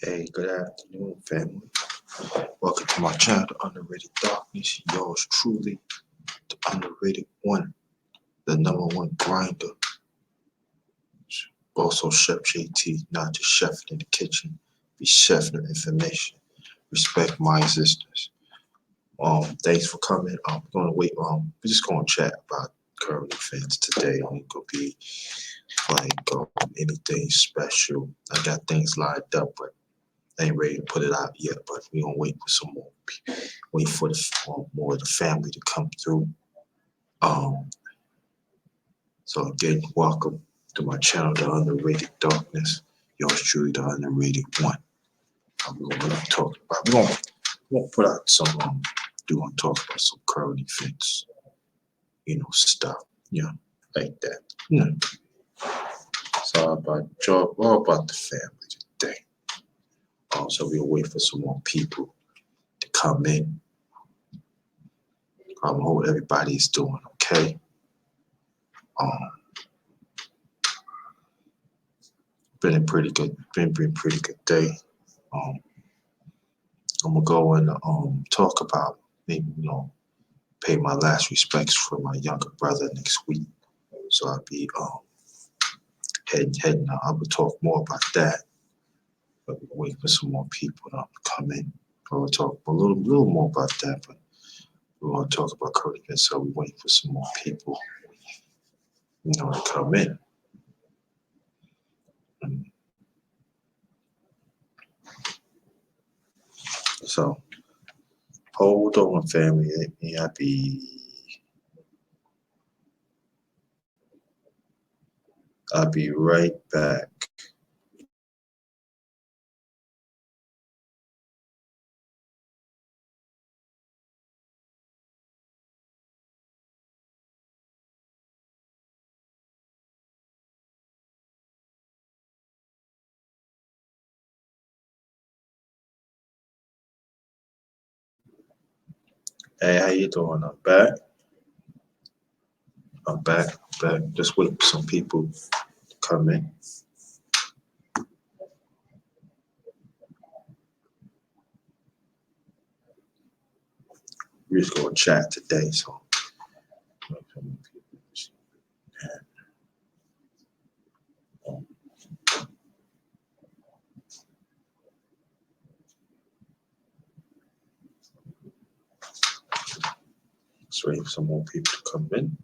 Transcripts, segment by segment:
Hey, good afternoon, family. Welcome to my channel, The Underrated Darkness. Yours truly, the underrated one, the number one grinder. Also, Chef JT, not just chef in the kitchen, be chef in information. Respect my existence. Thanks for coming. We're gonna wait. We're just gonna chat about current events today. It could be like anything special. I got things lined up, but I ain't ready to put it out yet, but we're gonna wait for some more. Wait for more of the family to come through. Um, so again, welcome to my channel, The Underrated Darkness. Yours truly, the underrated one. We're gonna talk about. We're gonna put out some. We're gonna talk about some current events. Stuff. Like that. It's all about job, all about the family today. So we'll wait for some more people to come in. I hope everybody's doing okay. Um, been a pretty good, been pretty good day. Um, I'm gonna go and talk about maybe pay my last respects for my younger brother next week. So I'll be heading out. I will talk more about that, but we're waiting for some more people to come in. We'll talk a little more about that, but we want to talk about current events. So we're waiting for some more people, to come in. So hold on, family. I'll be right back. Hey, how you doing? I'm back. I'm back. Just waiting for some people to come in. We're just gonna chat today, so just waiting for some more people to come in.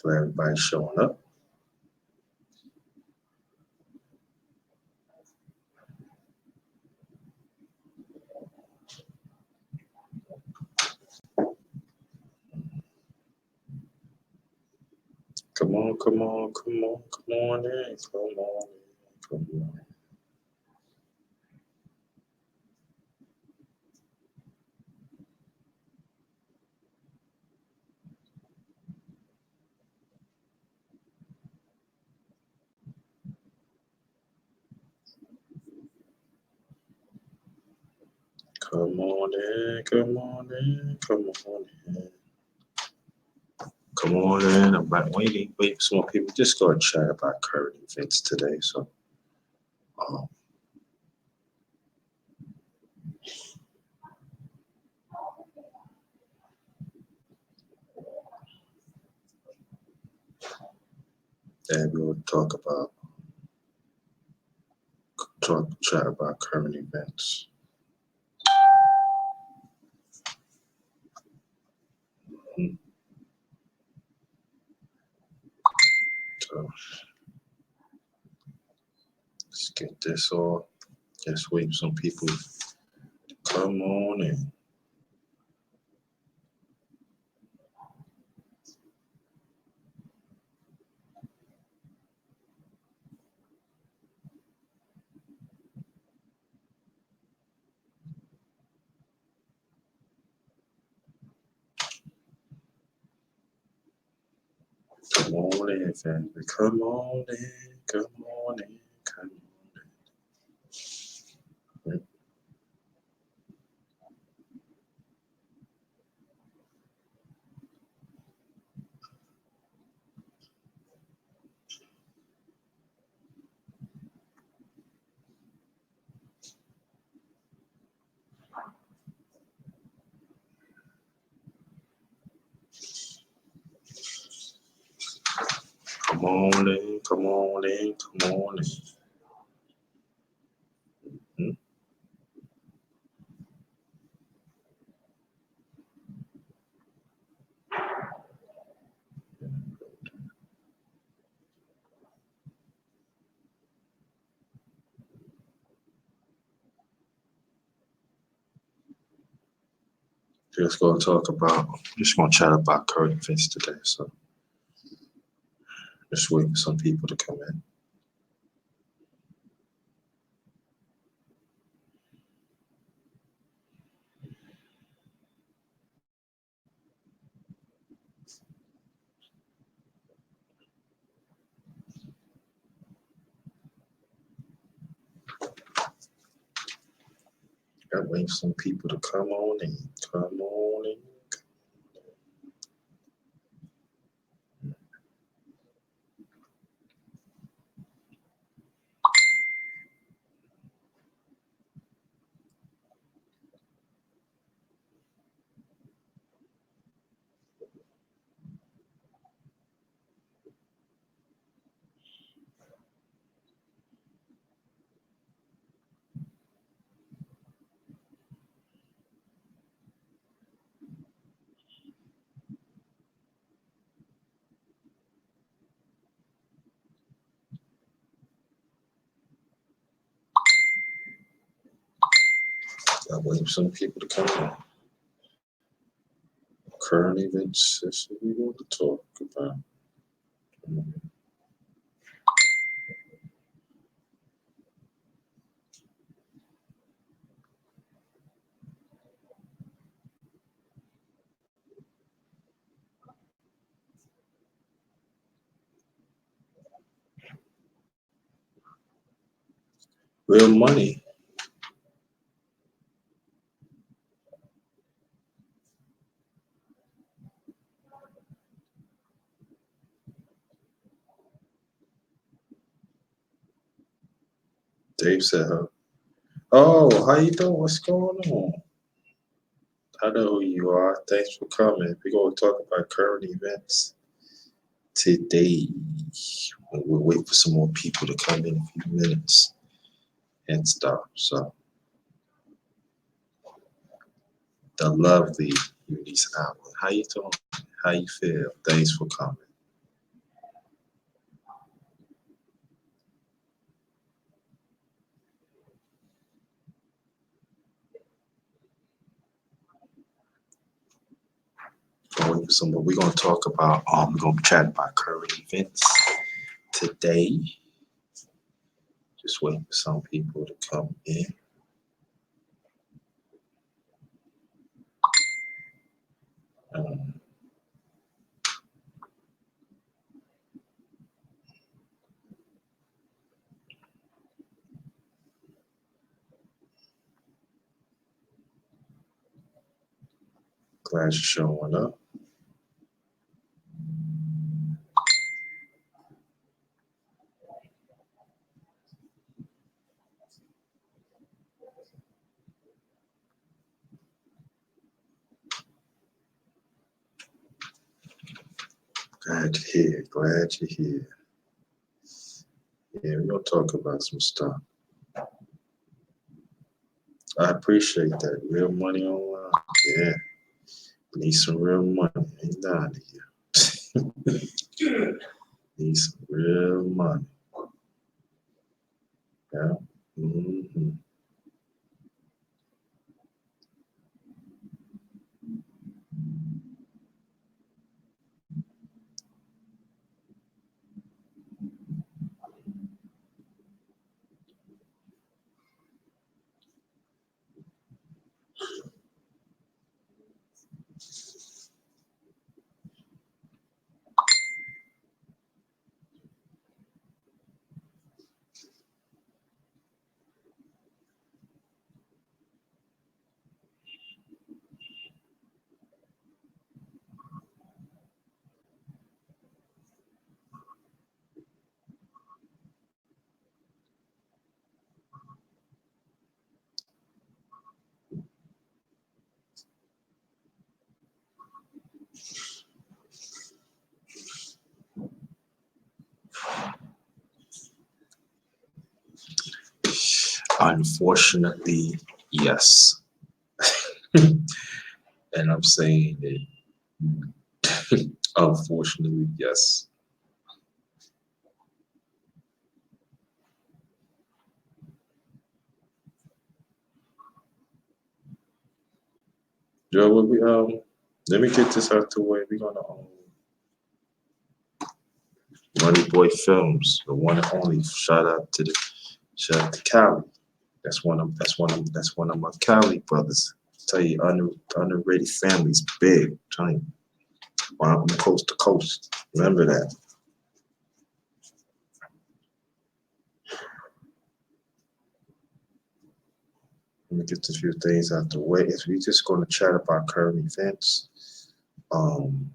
Glad everybody's showing up. Come on, come on, come on, come on in, come on in, come on. Come on in, come on in, come on in. Come on in. I'm waiting for some more people. Just go and chat about current events today. So, um, then we'll chat about current events. So, let's get this all. Just wait for some people to come on in. Come on in, family. Come on in. Come on in. Come on in. on in, come on in, come on in. Hmm? Just gonna chat about current events today. So just waiting for some people to come in. Got waiting for some people to come on in. Come on in. Got waiting for some people to come in. Current events. That's what we want to talk about. Real money. Dave said, "Huh? Oh, how you doing? What's going on? I know who you are. Thanks for coming. We're gonna talk about current events today. We'll wait for some more people to come in a few minutes and stuff. So the lovely Eunice Allen. How you doing? How you feel? Thanks for coming. We're gonna talk about we're gonna chat about current events today. Just waiting for some people to come in. Um, Glad you're showing up. Glad you're here. Glad you're here. Yeah, we're gonna talk about some stuff. I appreciate that. Real money online. Yeah. Need some real money. Ain't down here. Need some real money. Yeah. Hmm. Unfortunately, yes. And I'm saying it. Unfortunately, yes. Joe, let me get this out the way. We're gonna Money Boy Films, the one and only. Shout out to Cali. That's one of my Cali brothers. Tell you, underrated family's big. Tell you, I'm coast to coast. Remember that. Let me get a few things out the way. If we just going to chat about current events, um,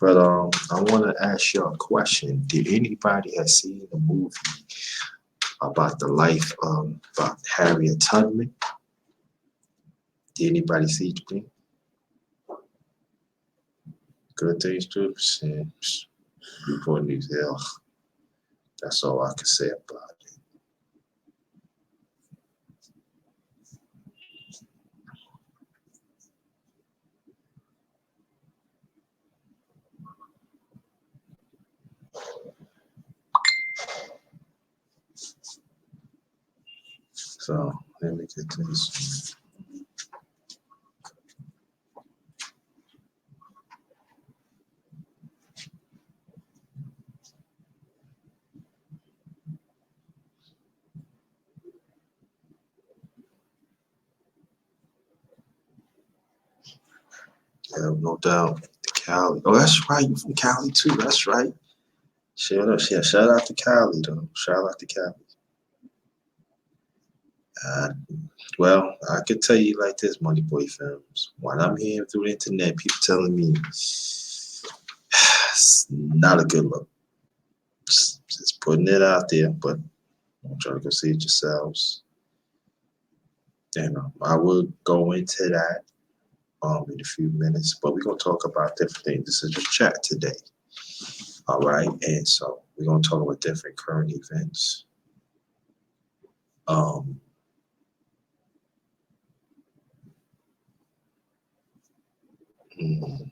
but I want to ask you a question. Did anybody have seen the movie about the life about Harriet Tubman? Did anybody see it? Good things to say. Report news hell. That's all I can say about it. So let me get to this. Yeah, no doubt. Cali. Oh, that's right. You from Cali too. That's right. Shout out, yeah, shout out to Cali though. Shout out to Cali. Uh, well, I could tell you like this, Money Boy Films. When I'm hearing through the internet, people telling me it's not a good look. Just putting it out there, but I'm trying to go see it yourselves. And I will go into that in a few minutes, but we're gonna talk about different things. This is a chat today. All right, and so we're gonna talk about different current events. Um, mm,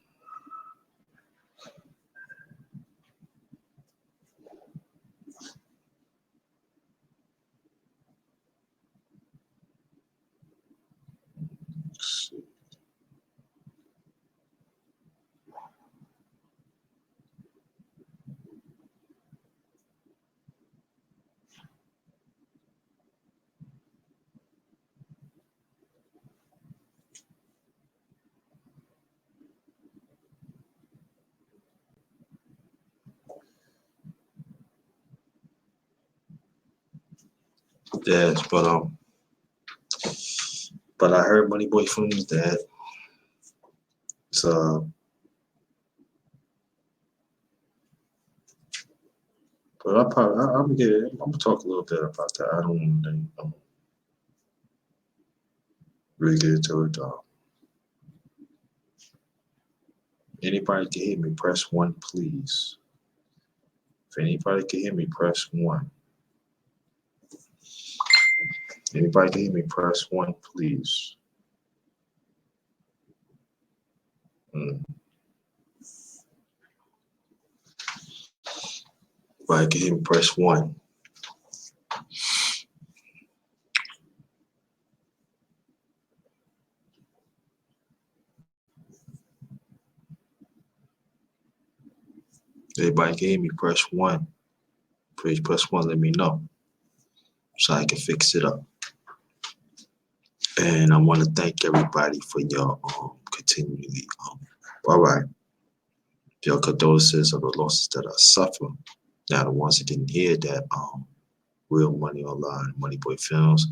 yes, but I heard Money Boy Films that so, but I'm gonna talk a little bit about that. I don't want to really get into it. Anybody can hear me, press one, please. If anybody can hear me, press one. Anybody can hear me, press one, please. Mm. Anybody can hear me, press one. Anybody can hear me, press one. Please press one, let me know so I can fix it up. And I want to thank everybody for your continually. All right, your condolences of the losses that I suffer. Now the ones that didn't hear that, Real Money Online, Money Boy Films.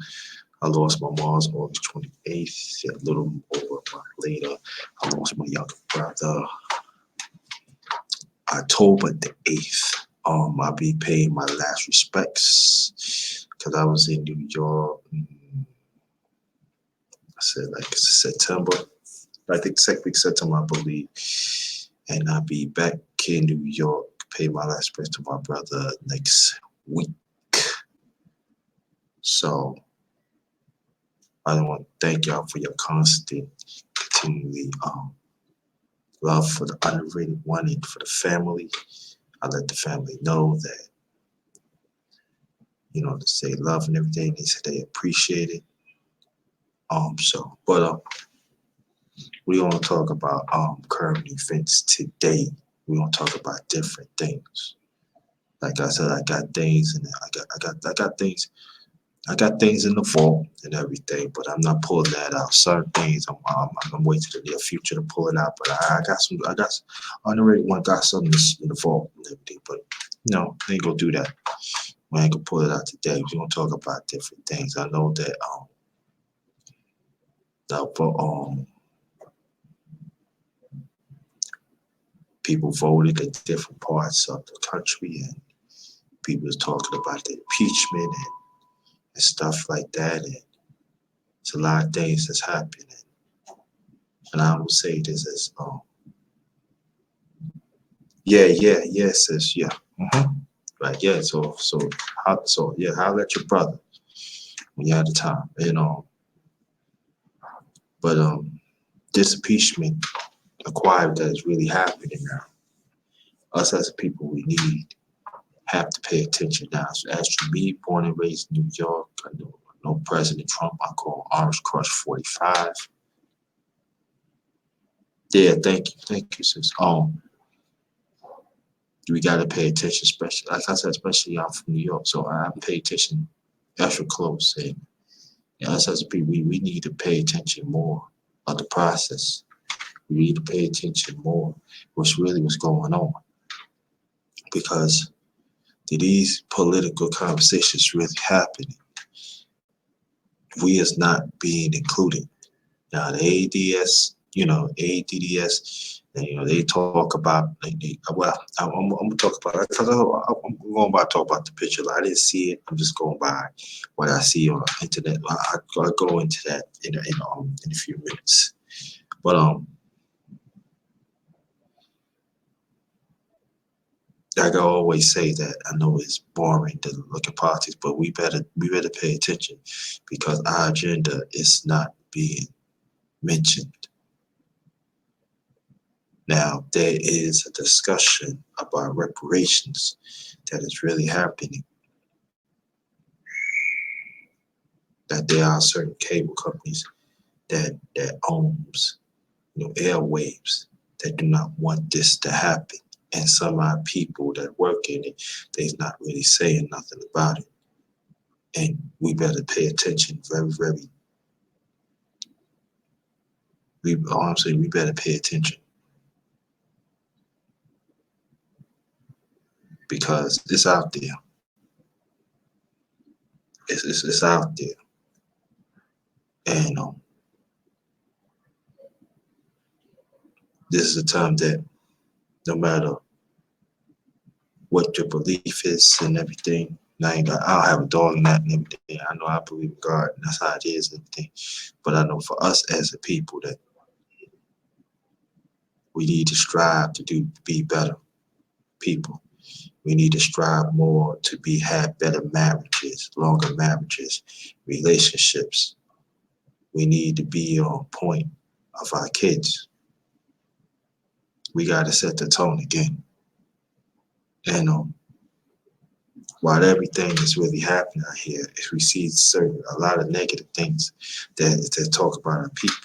I lost my mom's August 28th. A little over a month later, I lost my younger brother October the 8th. I'll be paying my last respects because I was in New York. I said like September. I think second week September, I believe. And I'll be back in New York pay my last respects to my brother next week. So I want to thank y'all for your constant, continually love for the underrated one and for the family. I let the family know that, to say love and everything. They said they appreciate it. But we want to talk about current events today. We want to talk about different things. Like I said, I got things, and I got things in the vault and everything, but I'm not pulling that out. Certain things, I'm waiting to the near future to pull it out. But I got underrated one, got something in the vault and everything. But I ain't gonna do that. We ain't gonna pull it out today. We're gonna talk about different things. I know that people voted in different parts of the country, and people was talking about the impeachment and stuff like that. And it's a lot of things that's happening. And I would say this is sis, yeah. Right, yeah. Holler at your brother when you have the time, But this impeachment acquired that is really happening now. Us as a people, we have to pay attention now. So as for me, born and raised in New York, I know President Trump. I call Orange Crush 45. Yeah, thank you, sis. We gotta pay attention, especially like I said, especially I'm from New York, so I pay attention extra close. And us as a people, we need to pay attention more of the process. We need to pay attention more what's going on, because these political conversations really happening. We is not being included. Now the ADS, ADDS, and they talk about. I'm gonna talk about it because I'm going by talk about the picture. I didn't see it. I'm just going by what I see on the internet. I'll go into that in a few minutes. But like I always say that I know it's boring to look at politics, but we better pay attention, because our agenda is not being mentioned. Now there is a discussion about reparations that is really happening. That there are certain cable companies that owns airwaves that do not want this to happen. And some of our people that work in it, they's not really saying nothing about it. And we better pay attention very, very. Honestly, we better pay attention, because it's out there. It's out there, and this is a time that no matter what your belief is and everything. I don't have a dog in that and everything. I know I believe in God, and that's how it is and everything. But I know for us as a people that we need to strive to be better people. We need to strive more to have better marriages, longer marriages, relationships. We need to be on point of our kids. We got to set the tone again. And while everything is really happening out here, is we see a lot of negative things that talk about our people.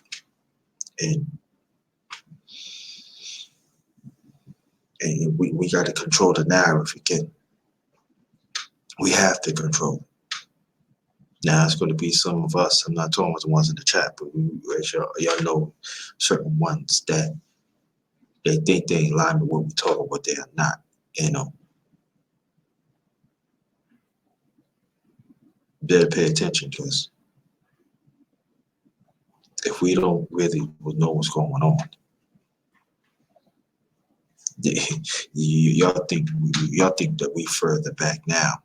And we got to control the narrative again. We have to control it. Now it's going to be some of us. I'm not talking about the ones in the chat, but y'all know certain ones that they think they in line with what we talk about, but they are not. Better pay attention, because if we don't really know what's going on, y'all think that we further back now.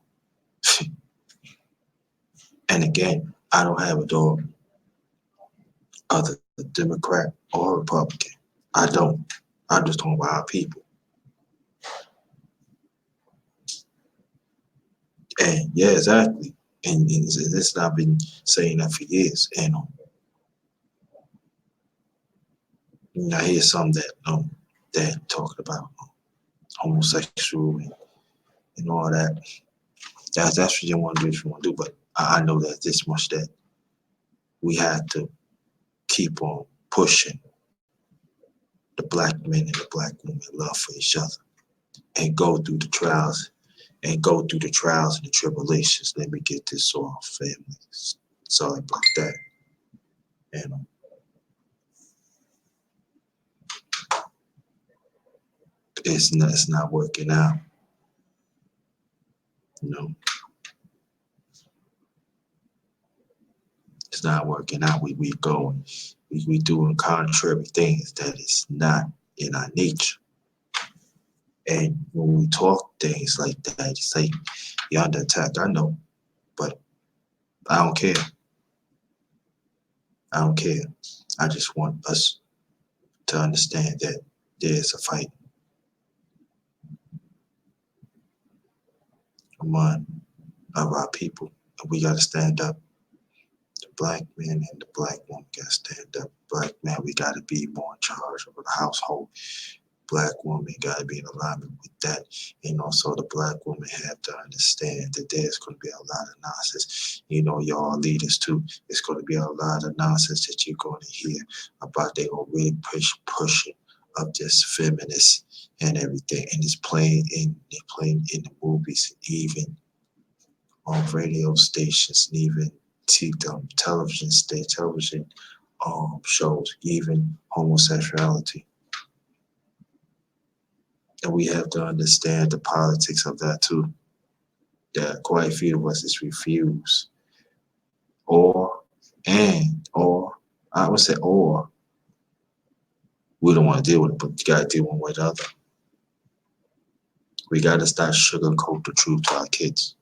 And again, I don't have a dog, other Democrat or Republican. I don't. I'm just talking about our people. And yeah, exactly. And it's I've been saying that for years. And I hear some that talk about homosexual and all that. That's what you want to do if you want to do. But I know that this much that we have to keep on pushing the black men and the black women love for each other and go through the trials and the tribulations. Let me get this off, family. Sorry about that. And it's not working out. You know, it's not working out. We doing contrary things that is not in our nature. And when we talk things like that, it's like you're under attack. I know, but I don't care. I don't care. I just want us to understand that there's a fight among of our people, and we gotta stand up. The black man and the black woman gotta stand up. Black man, we gotta be more in charge of the household. Black woman got to be in alignment with that. And also the black woman have to understand that there's going to be a lot of nonsense. Y'all leaders too. It's going to be a lot of nonsense that you're going to hear about. They going to really pushing of this feminist and everything. And they're playing in the movies, even on radio stations, and even television shows, even homosexuality. And we have to understand the politics of that too. That quite a few of us is refuse, or I would say, or we don't want to deal with it, but you gotta deal one with the other. We gotta start sugarcoat the truth to our kids.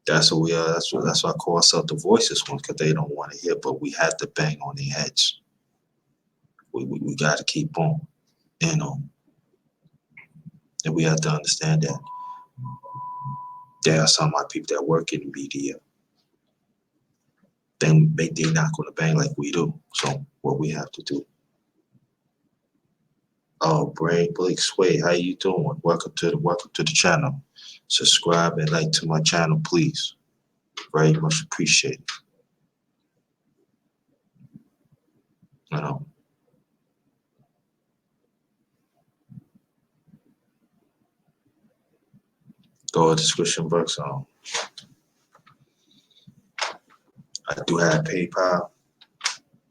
That's what we are. That's why I call ourselves the voices ones, because they don't want to hear, but we have to bang on their heads. We got to keep on, you know, and we have to understand that there are some of our people that work in the media. They're not going to bang like we do. So what we have to do. Oh, Brain Blake Sway, how you doing? Welcome to the channel. Subscribe and like to my channel, please. Very much appreciated. You know, go to the description box. I do have PayPal.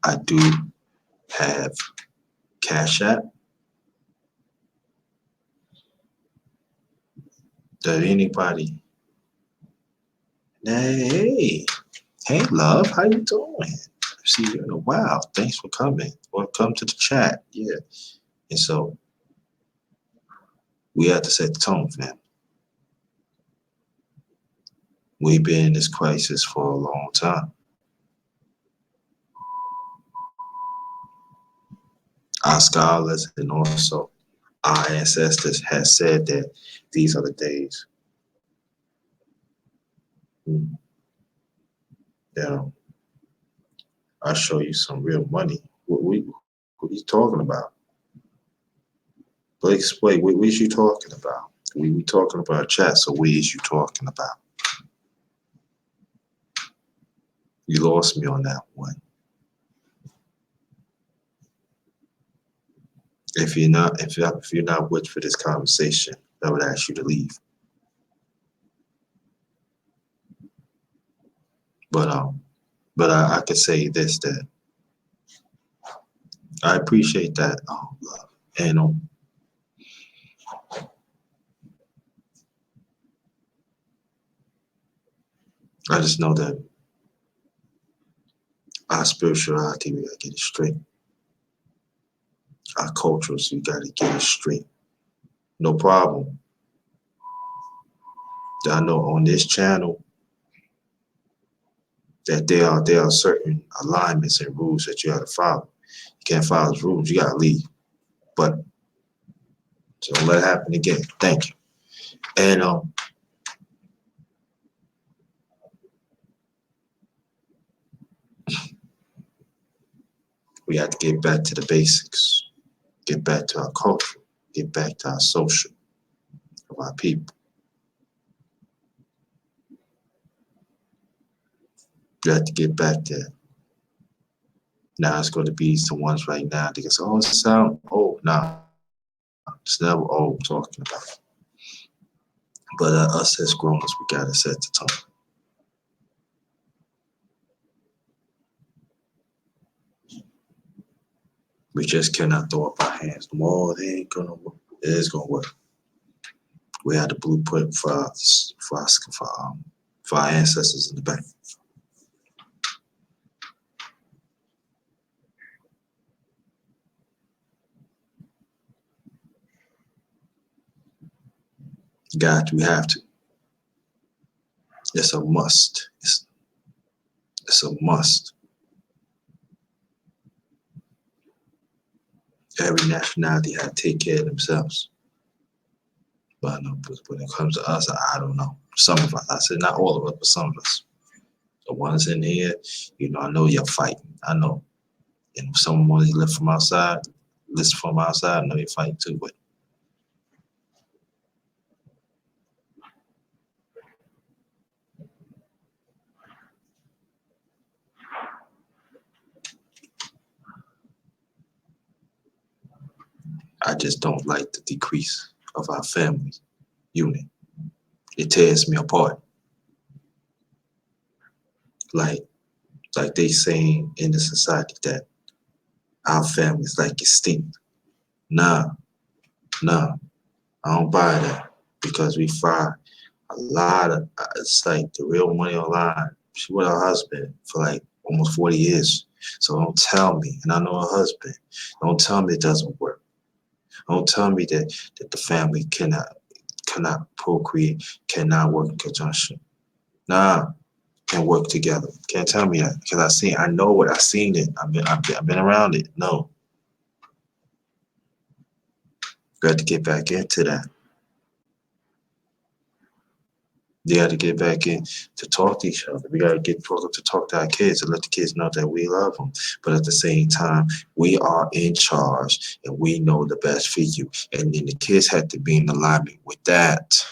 I do have Cash App. Does anybody? Hey, love, how you doing? See you in a while. Thanks for coming. Welcome to the chat. Yeah, and so we have to set the tone, fam. We've been in this crisis for a long time. Our scholars and also our ancestors have said that these are the days that I'll show you some real money. What are you talking about? Blake Splay, what is you talking about? We talking about chat, so what is you talking about? You lost me on that one. If you're not with for this conversation, I would ask you to leave. But I could say this, that I appreciate that love, and I just know that our spirituality, we gotta get it straight. Our cultures, we gotta get it straight. No problem. I know on this channel that there are certain alignments and rules that you have to follow. You can't follow those rules, you gotta leave. But so don't let it happen again. Thank you. And we have to get back to the basics, get back to our culture, get back to our social of our people. You have to get back there. Now it's going to be the ones right now that say, "Oh, it sound old." Nah, it's never old I'm talking about. But us as grown-ups, we gotta set the tone. We just cannot throw up our hands. No, it ain't gonna work. It is gonna work. We had the blueprint for our ancestors in the back. God, we have to. It's a must. It's a must. Every nationality had to take care of themselves. But I know when it comes to us, I don't know. Some of us, I said not all of us, but some of us. The ones in here, I know you're fighting. I know. And if someone live from outside, listen from outside, I know you're fighting too. But I just don't like the decrease of our family unit. It tears me apart. Like they saying in the society that our family's like extinct. Nah, nah, I don't buy that because we find a lot of it's like the real money online. She with her husband for like almost 40 years. So don't tell me, and I know her husband. Don't tell me it doesn't work. Don't tell me that the family cannot procreate, cannot work in conjunction. Nah, can work together. Can't tell me that because I know what I seen it. I've been around it. No, got to get back into that. They got to get back in to talk to each other. We got to get to talk to our kids and let the kids know that we love them. But at the same time, we are in charge and we know the best for you. And then the kids have to be in alignment with that.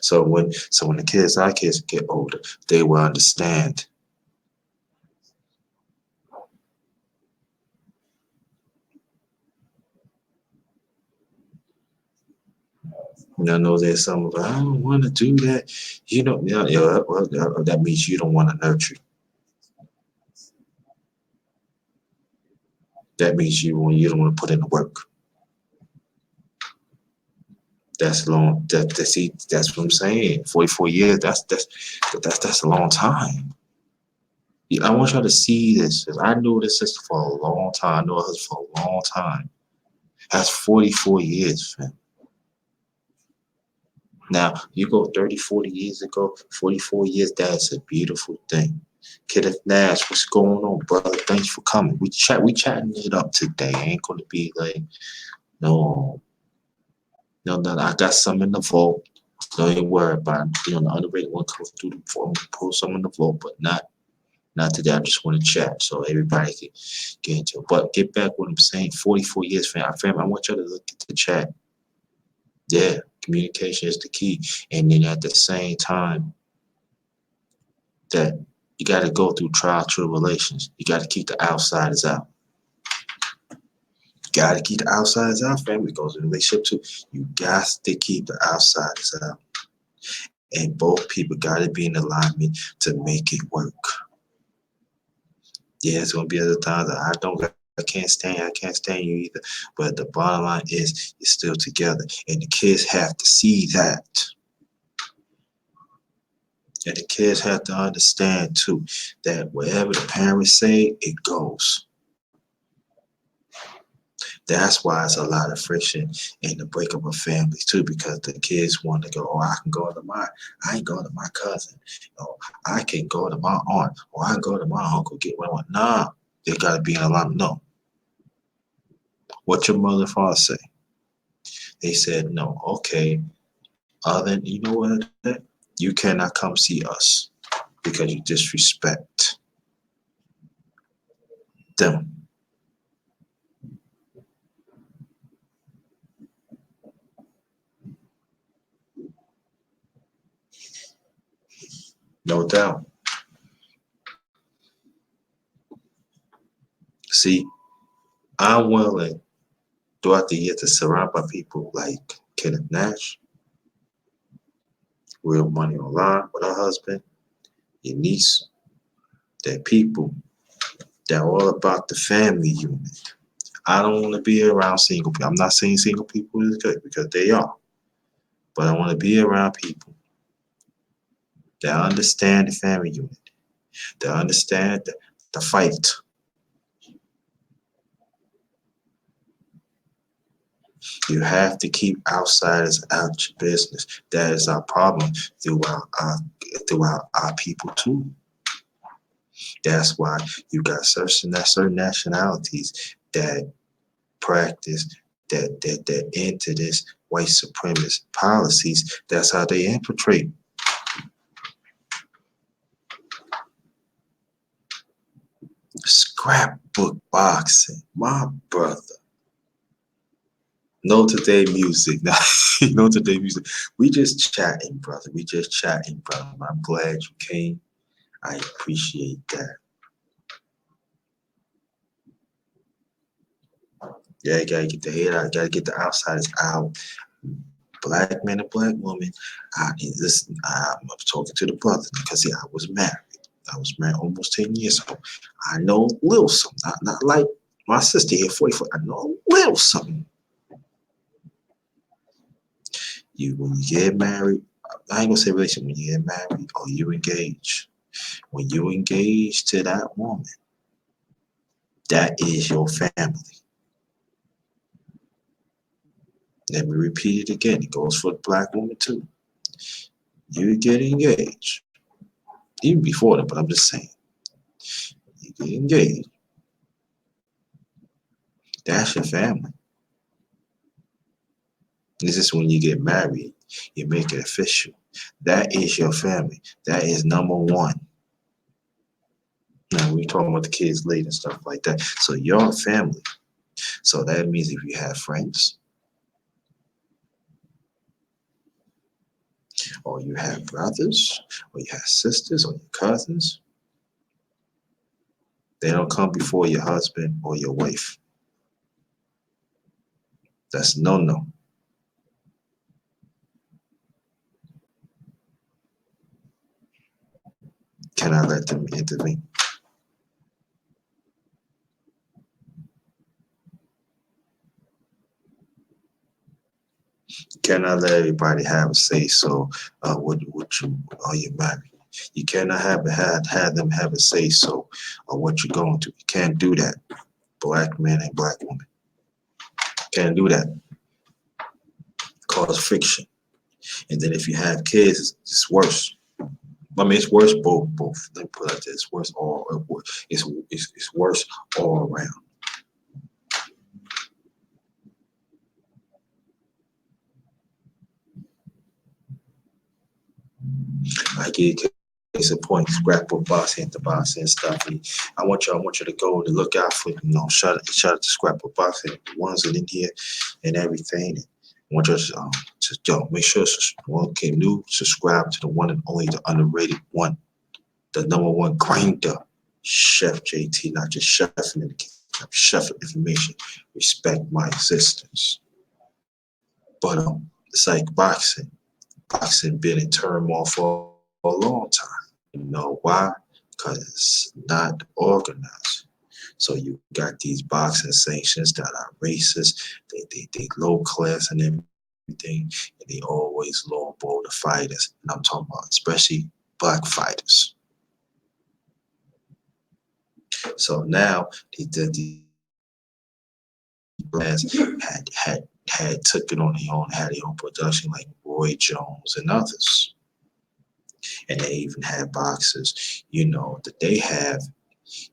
So when our kids get older, they will understand. And I know there's some of us, I don't want to do that. Well, that means you don't want to nurture. That means you don't want to put in the work. That's long. That's what I'm saying. 44 years. That's a long time. I want y'all to see this. I knew this sister for a long time. I know her for a long time. That's 44 years, fam. Now, you go 30, 40 years ago, 44 years, that's a beautiful thing. Kenneth Nash, what's going on, brother? Thanks for coming. We chatting it up today. Ain't gonna be like, no, no, I got some in the vault. Don't even worry about it. The underrated one comes through the phone, pull some in the vault, but not today. I just want to chat so everybody can get into it. But get back what I'm saying. 44 years, fam. I want y'all to look at the chat. Yeah, communication is the key. And then at the same time, that you got to go through trial tribulations. You got to keep the outsiders out. You got to keep the outsiders out, family. Goes in a relationship too. You got to keep the outsiders out. And both people got to be in alignment to make it work. Yeah, it's gonna be other times that I can't stand you either. But the bottom line is you're still together. And the kids have to see that. And the kids have to understand too that whatever the parents say, it goes. That's why it's a lot of friction in the breakup of families too, because the kids want to go, oh, I ain't going to my cousin, oh, I can go to my aunt, or I can go to my uncle, get what I want. Nah, they gotta be in alignment. No, what your mother and father say? They said no. Okay, other than you know what, you cannot come see us because you disrespect them. No doubt. See, I'm willing throughout the year to surround by people like Kenneth Nash, Real Money Online with her husband, your niece. They're people that are all about the family unit. I don't want to be around single people. I'm not saying single people is good because they are, but I want to be around people that understand the family unit, that understand the fight. You have to keep outsiders out your business. That is our problem throughout our people too. That's why you got certain nationalities that practice that into this white supremacist policies. That's how they infiltrate. Scrapbook boxing, my brother. Notre Dame music. Notre Dame music. We just chatting, brother. We just chatting, brother. I'm glad you came. I appreciate that. Yeah, you gotta get the head out. Gotta get the outsiders out. Black man and black woman. Listen, I'm talking to the brother because I was married. I was married almost 10 years ago. I know a little something. Not like my sister here, 44. I know a little something. When you get married, I ain't gonna say relationship. When you get married or you engage, when you engage to that woman, that is your family. Let me repeat it again. It goes for the black woman too. You get engaged, even before that, but I'm just saying, you get engaged. That's your family. This is when you get married, you make it official. That is your family. That is number one. Now, we're talking about the kids later and stuff like that. So your family. So that means if you have friends, or you have brothers, or you have sisters, or your cousins, they don't come before your husband or your wife. That's no. Can I let them intervene? Cannot let everybody have a say so. What you are you married? You cannot have them have a say so on what you're going to. You can't do that. Black men and black women can't do that. Cause friction. And then if you have kids, it's worse. I mean, it's worse both. Let me put it like this: it's worse it's worse all around. I get case in point, scrapbook boss and the boss and stuff. And I want you to go to look out for shout out to scrapbook boss and the ones that in here and everything. And I want you to make sure one can new subscribe to the one and only the underrated one, the number one grinder, Chef JT, not just chef in the kitchen, chef of information. Respect my existence. But it's like boxing. Boxing been in turmoil for a long time. You know why? Because it's not organized. So you got these boxing sanctions that are racist, they low class and everything, and they always lowball the fighters. And I'm talking about especially black fighters. So now had took it on their own, had their own production like Roy Jones and others. And they even had boxers, that they have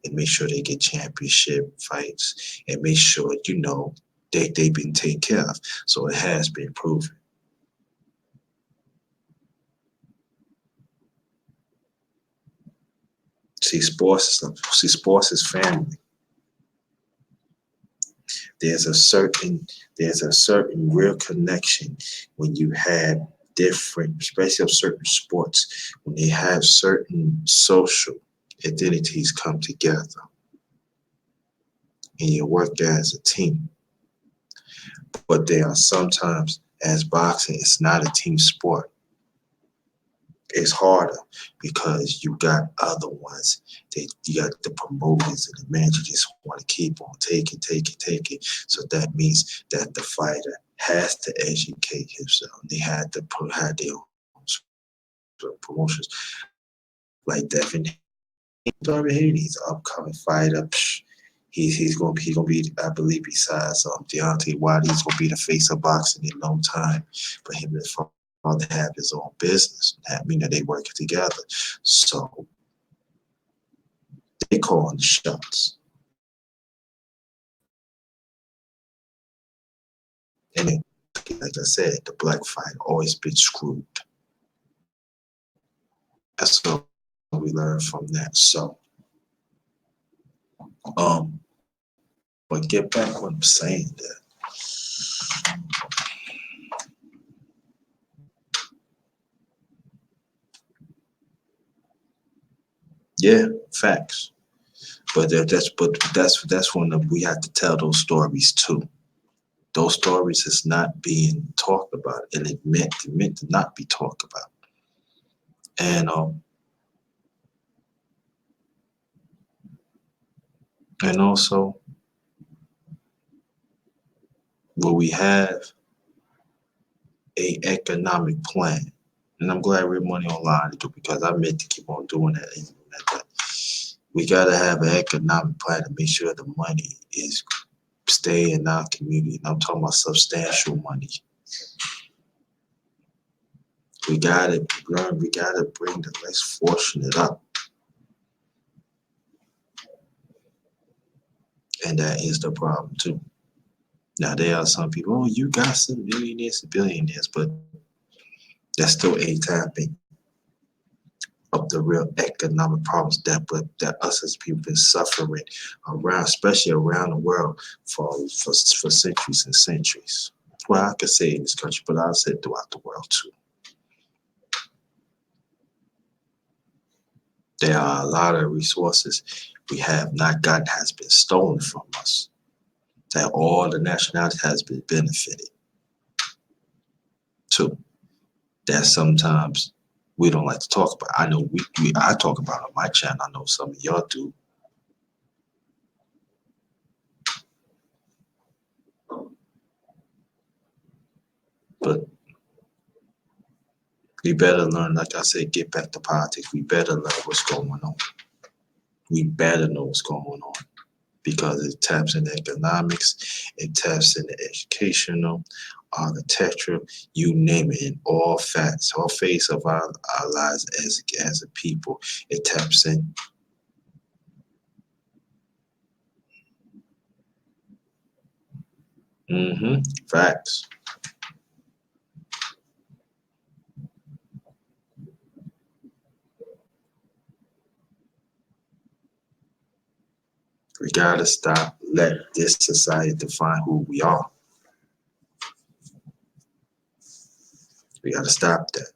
and make sure they get championship fights and make sure, they've been taken care of. So it has been proven. Sports is family. There's a certain real connection when you have different, especially of certain sports, when they have certain social identities come together and you work as a team. But there are sometimes, as boxing, it's not a team sport. It's harder because you got other ones. You got the promoters and the manager just want to keep on taking. So that means that the fighter has to educate himself. They had to have their own promotions like Devin Haney's an upcoming fighter. He's gonna be, I believe, besides Deontay Wilder, he's gonna be the face of boxing in no time. For him to father have his own business, that mean that they work together. So they calling the shots. And then, like I said, the black fight always been screwed. That's what we learned from that. So, um, but get back what I'm saying there. Yeah, facts. But that's when we have to tell those stories too. Those stories is not being talked about, and it meant to not be talked about. And also where we have a economic plan, and I'm glad we're money online to do because I meant to keep on doing that. We gotta have an economic plan to make sure the money is stay in our community. And I'm talking about substantial money. We gotta learn. We gotta bring the less fortunate up, and that is the problem too. Now there are some people. Oh, you got some millionaires and billionaires, but that's still a tapping of the real economic problems that us as people been suffering around, especially around the world for centuries and centuries. Well, I could say in this country, but I'll say throughout the world too. There are a lot of resources we have not gotten has been stolen from us. That all the nationalities has been benefited too. That sometimes we don't like to talk about. I know I talk about it on my channel. I know some of y'all do. But we better learn, like I said, get back to politics. We better learn what's going on. We better know what's going on because it taps into economics, it taps into educational, architecture, you name it, in all facts, all phase of our lives as a people. It taps in. Facts. We gotta stop letting this society define who we are. We gotta stop that.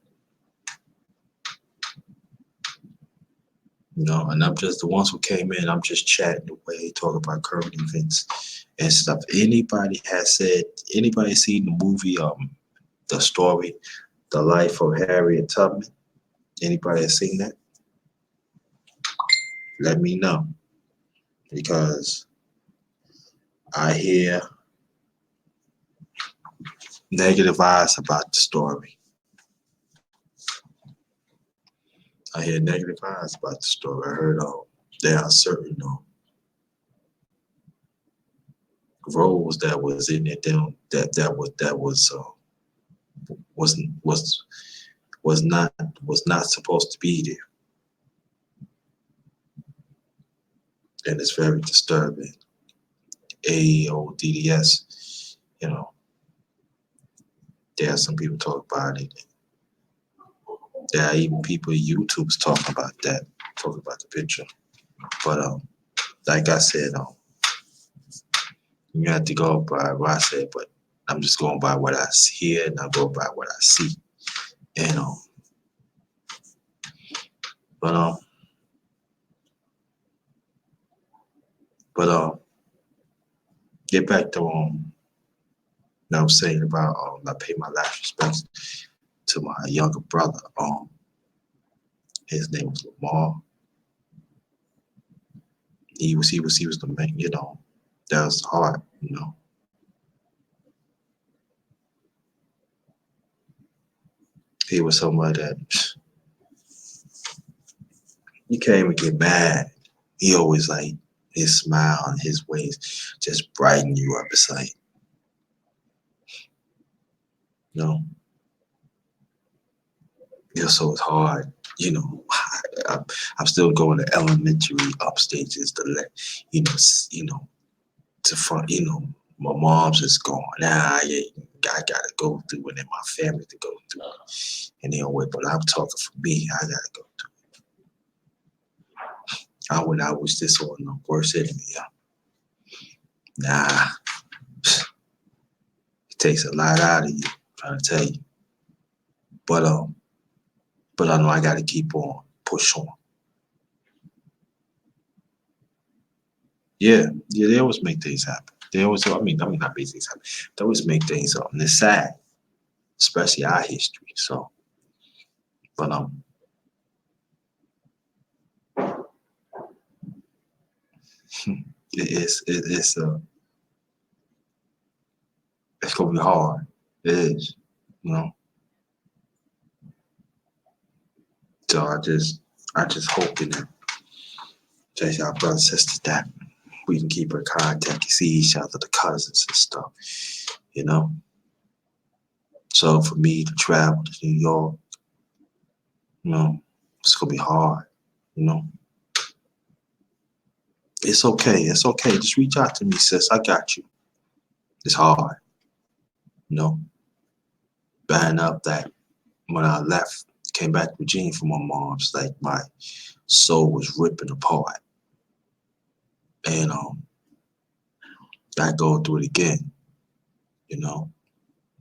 And I'm just the ones who came in, I'm just chatting away, talking about current events and stuff. Anybody seen the movie, the story, The Life of Harriet Tubman? Anybody has seen that? Let me know. Because I hear negative eyes about the story. I hear negative eyes about the story. I heard there are certain roles that was in it wasn't was not was not supposed to be there, and it's very disturbing. AODDS, you know, there are some people talk about it. There are even people YouTube's talking about that, talking about the picture. But like I said, you have to go by what I said, but I'm just going by what I hear and I go by what I see. And but but get back to I was saying about I pay my last respects to my younger brother. His name was Lamar. He was the man. That was hard. He was somebody that you can't even get mad. He always like his smile and his ways just brighten you up. It's like you know, so it's hard. I'm, I'm still going to elementary upstages to let to fun. My mom's is gone. Yeah, I gotta go through it, and my family to go through it. And they don't wait, but I'm talking for me. I gotta go through it. I wish this on the worst enemy. Nah, it takes a lot out of you. I'm trying to tell you, but but I know I gotta keep on, push on. Yeah, they always make things happen. They always, I mean, not make things happen. They always make things up, and it's sad, especially our history. So, but it's gonna be hard. It is, you know. So I just hope that just our brothers and sisters that we can keep in contact and see each other, the cousins and stuff, you know. So for me to travel to New York, you know, it's gonna be hard, you know. It's okay. It's okay. Just reach out to me, sis. I got you. It's hard, you know. Bad up that when I left, came back to Virginia from my mom's, like my soul was ripping apart. And I go through it again, you know.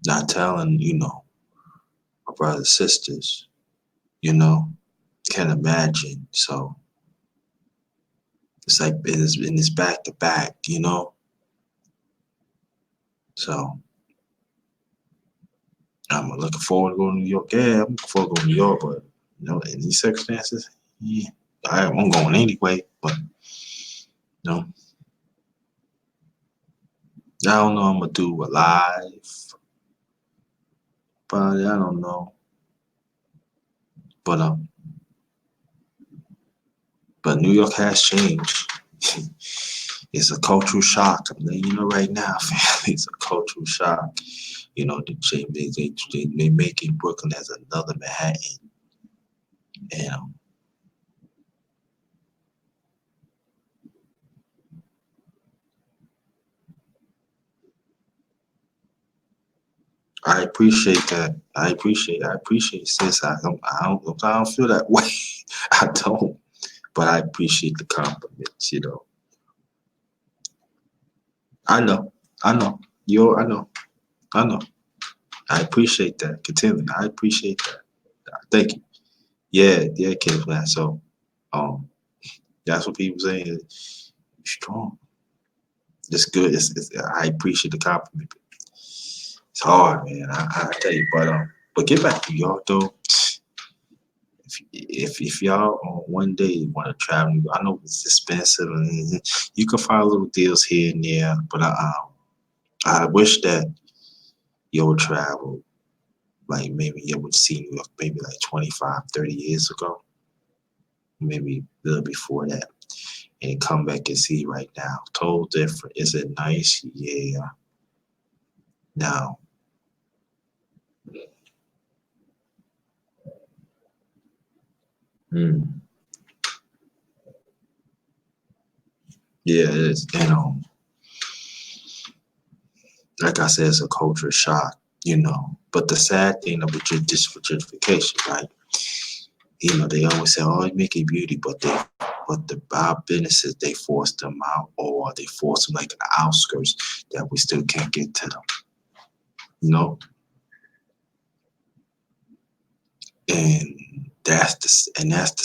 Not telling, my brothers, sisters, you know, can't imagine. So it's like it's back to back, you know. So I'm looking forward to going to New York. Yeah, I'm looking forward to going to New York, but in these circumstances, yeah, I'm going anyway. But you know, I don't know I'm gonna do a live, but I don't know. But New York has changed. It's a cultural shock. I'm letting you know right now, family. It's a cultural shock. They making Brooklyn as another Manhattan. And I appreciate that. I appreciate sis. I don't feel that way. I don't. But I appreciate the compliments. I know. I know. I know. I know. I appreciate that. Continue. I appreciate that. Thank you. Yeah, kids, man. So um that's what people say. You're strong. It's good. I appreciate the compliment. It's hard, man. I tell you, but get back to y'all though. If y'all one day want to travel, I know it's expensive, and you can find little deals here and there. But I wish that you would travel, like maybe you would see New York maybe like 25, 30 years ago, maybe a little before that. and come back and see right now. Total different. Is it nice? Yeah. Now, mm, yeah, it is. And like I said, it's a culture shock, But the sad thing of this gentrification, right? They always say, "Oh, you make it beauty," but the our businesses, they force them out, or they force them like in the outskirts that we still can't get to them, you know. And that's the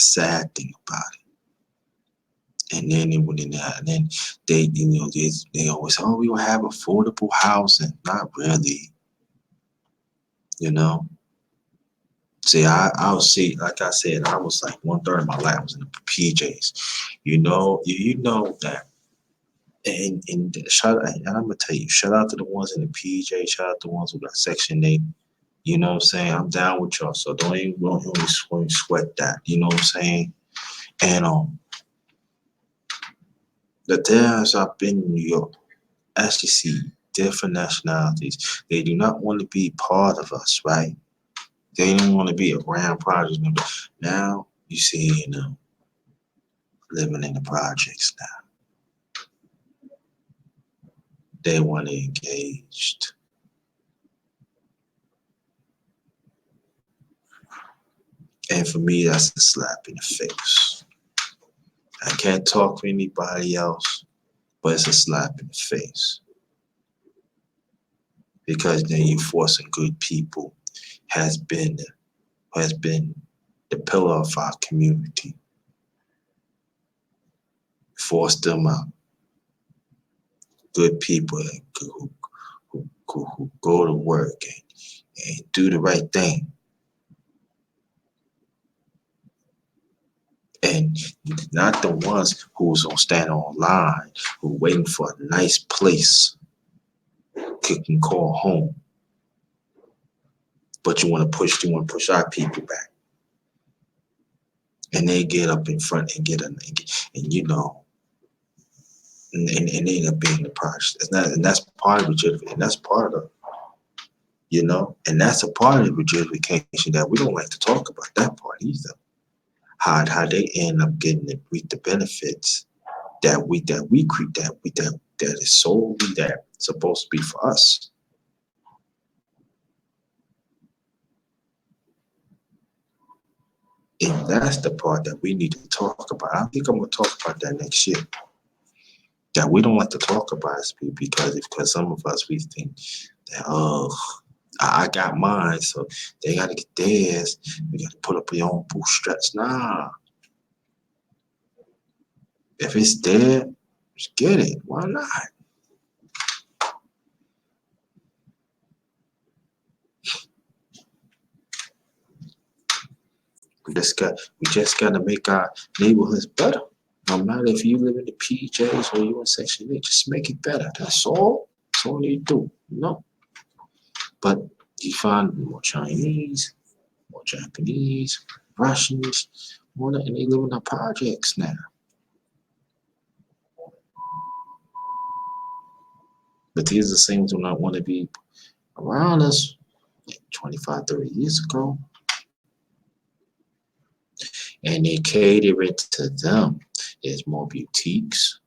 sad thing about it. And then they always say, "Oh, we will have affordable housing." Not really, you know. See, I'll see. Like I said, I was like 1/3 of my life I was in the PJs. You know that. And and I'm gonna tell you, shout out to the ones in the PJ, shout out to the ones who got Section 8. You know what I'm saying? I'm down with y'all, so don't even sweat that. You know what I'm saying? And the times I've been in New York, I actually see different nationalities. They do not want to be part of us, right? They don't want to be around projects. Now you see, living in the projects now. They want to engage. And for me, that's a slap in the face. I can't talk for anybody else, but it's a slap in the face. Because then you're forcing good people has been has been the pillar of our community. Force them out. Good people who go to work and do the right thing. And not the ones who's gonna stand online, who waiting for a nice place can call home. But you want to push our people back. And they get up in front and and they end up being the project. And that's part of it, and that's part of and that's a part of the rejuvenation that we don't like to talk about that part either. How they end up getting to reap the benefits that we create that is solely that supposed to be for us. And that's the part that we need to talk about. I think I'm gonna talk about that next year. That we don't like to talk about as people because some of us we think that I got mine, so they gotta get theirs. We gotta put up your own bootstraps. Nah, if it's there, just get it. Why not? We just gotta make our neighborhoods better. No matter if you live in the PJs or you in Section 8, just make it better. That's all. That's all you do. But you find more Chinese, more Japanese, Russians, and they live in the projects now. But these are the same ones who not want to be around us like 25, 30 years ago. And they cater it to them. There's more boutiques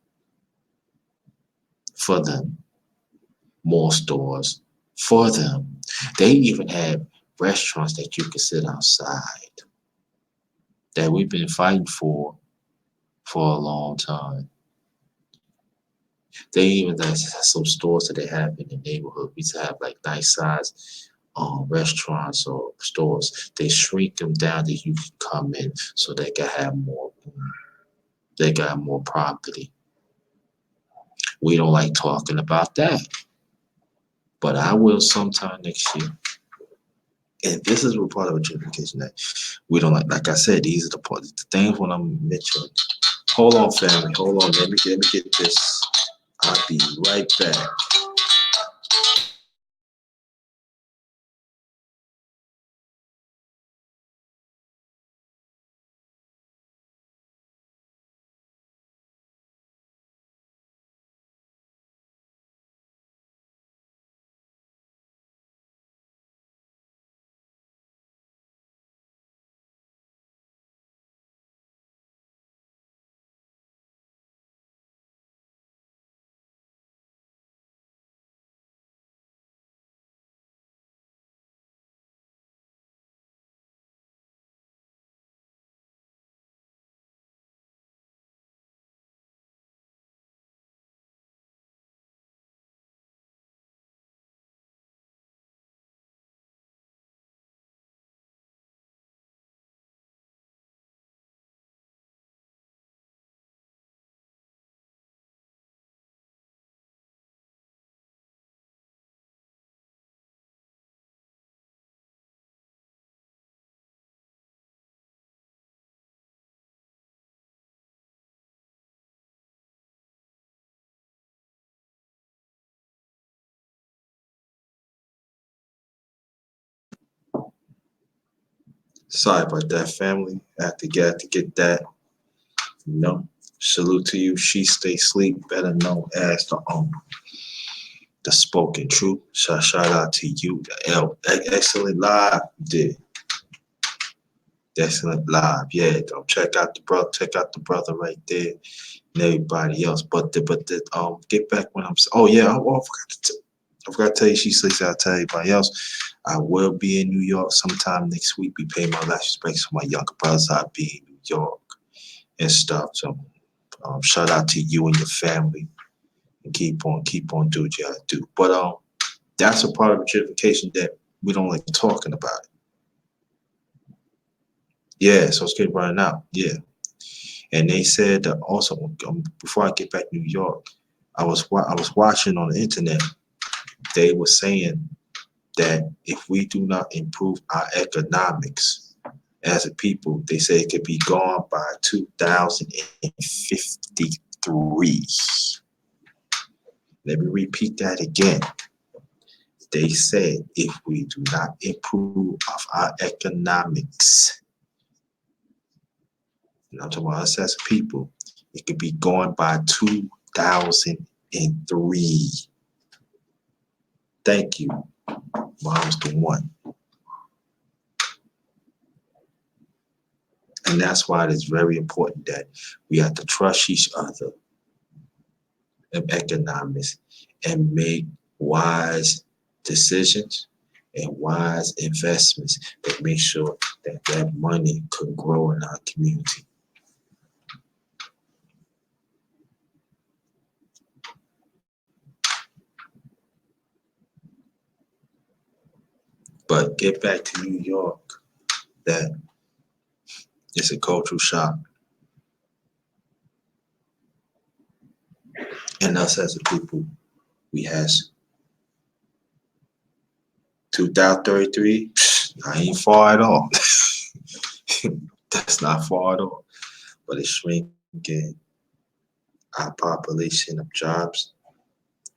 for them, more stores for them. They even have restaurants that you can sit outside that we've been fighting for a long time. They even have some stores that they have in the neighborhood. We used to have like nice size restaurants or stores. They shrink them down that you can come in so they can have more. They got more property. We don't like talking about that, but I will sometime next year. And this is what part of a gentrification that we don't like. Like I said, these are the things when I'm mentioning. Hold on, family. Hold on. Let me get this. I'll be right back. Sorry about that, family. I have to get that. You know, salute to you. She stay sleep, better known as the spoken truth. Shout out to you, the excellent live you did. Excellent live, yeah. Don't check out the brother right there, and everybody else. But get back when oh yeah, I forgot to tell you she sleeps out. Tell everybody else, I will be in New York sometime next week. Be paying my last respects to my younger brothers. I'll be in New York and stuff. So shout out to you and your family, and keep on doing what you gotta do. But that's a part of gentrification that we don't like talking about. Yeah, so it's getting running out. Yeah, and they said that also before I get back to New York, I was watching on the internet. They were saying that if we do not improve our economics as a people, they say it could be gone by 2053. Let me repeat that again. They said if we do not improve of our economics, and I'm talking about us as a people, it could be gone by 2003. Thank you, Mom's the one. And that's why it is very important that we have to trust each other in economics and make wise decisions and wise investments that make sure that that money could grow in our community. But get back to New York, that it's a cultural shock. And us as a people, we has 2033, I ain't far at all. That's not far at all. But it's shrinking. Our population of jobs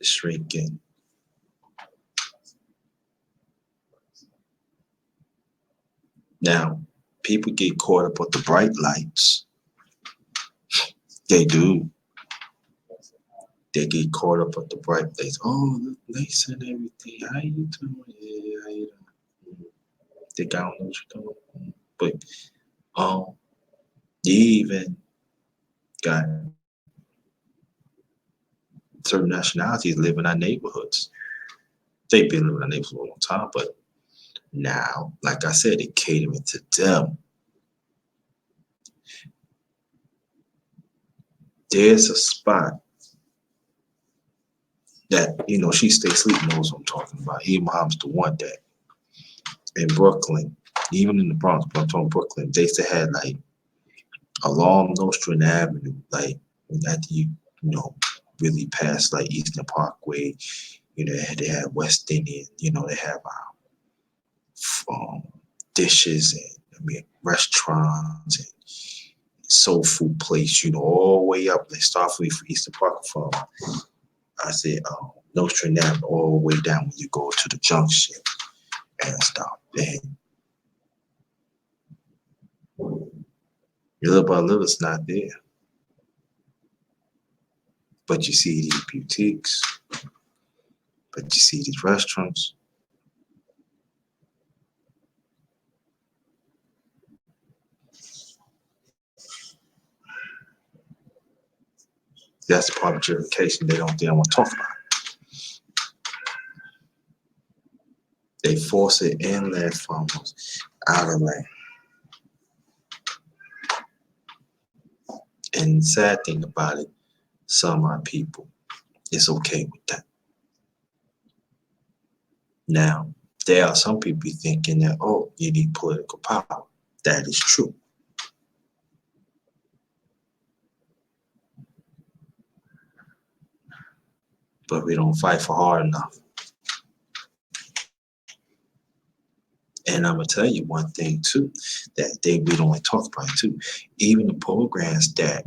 is shrinking. Now, people get caught up with the bright lights. They do. They get caught up with the bright lights. Oh, look, nice and everything. How you doing? Yeah, how you doing? Think I don't know what you're doing. But you even got certain nationalities live in our neighborhoods. They've been living in our neighborhoods for a long time, but now, like I said, it catering to them. There's a spot that, she stays asleep knows what I'm talking about. Even mom's the one that in Brooklyn, even in the Bronx, but I'm talking Brooklyn, they used to have like along Nostrand Avenue, like after really past like Eastern Parkway, they had West Indian, they have dishes and restaurants and soul food place, all the way up. They start from Eastern Park from I said Nostrand Avenue all the way down when you go to the junction and stuff. And little by little, it's not there. But you see these boutiques, but you see these restaurants. That's part of gentrification they don't want to talk about. They force it inland farmers out of land. And the sad thing about it, some of our people is okay with that. Now, there are some people thinking that, oh, you need political power. That is true. But we don't fight for hard enough. And I'm gonna tell you one thing too, that we don't like talk about too. Even the programs that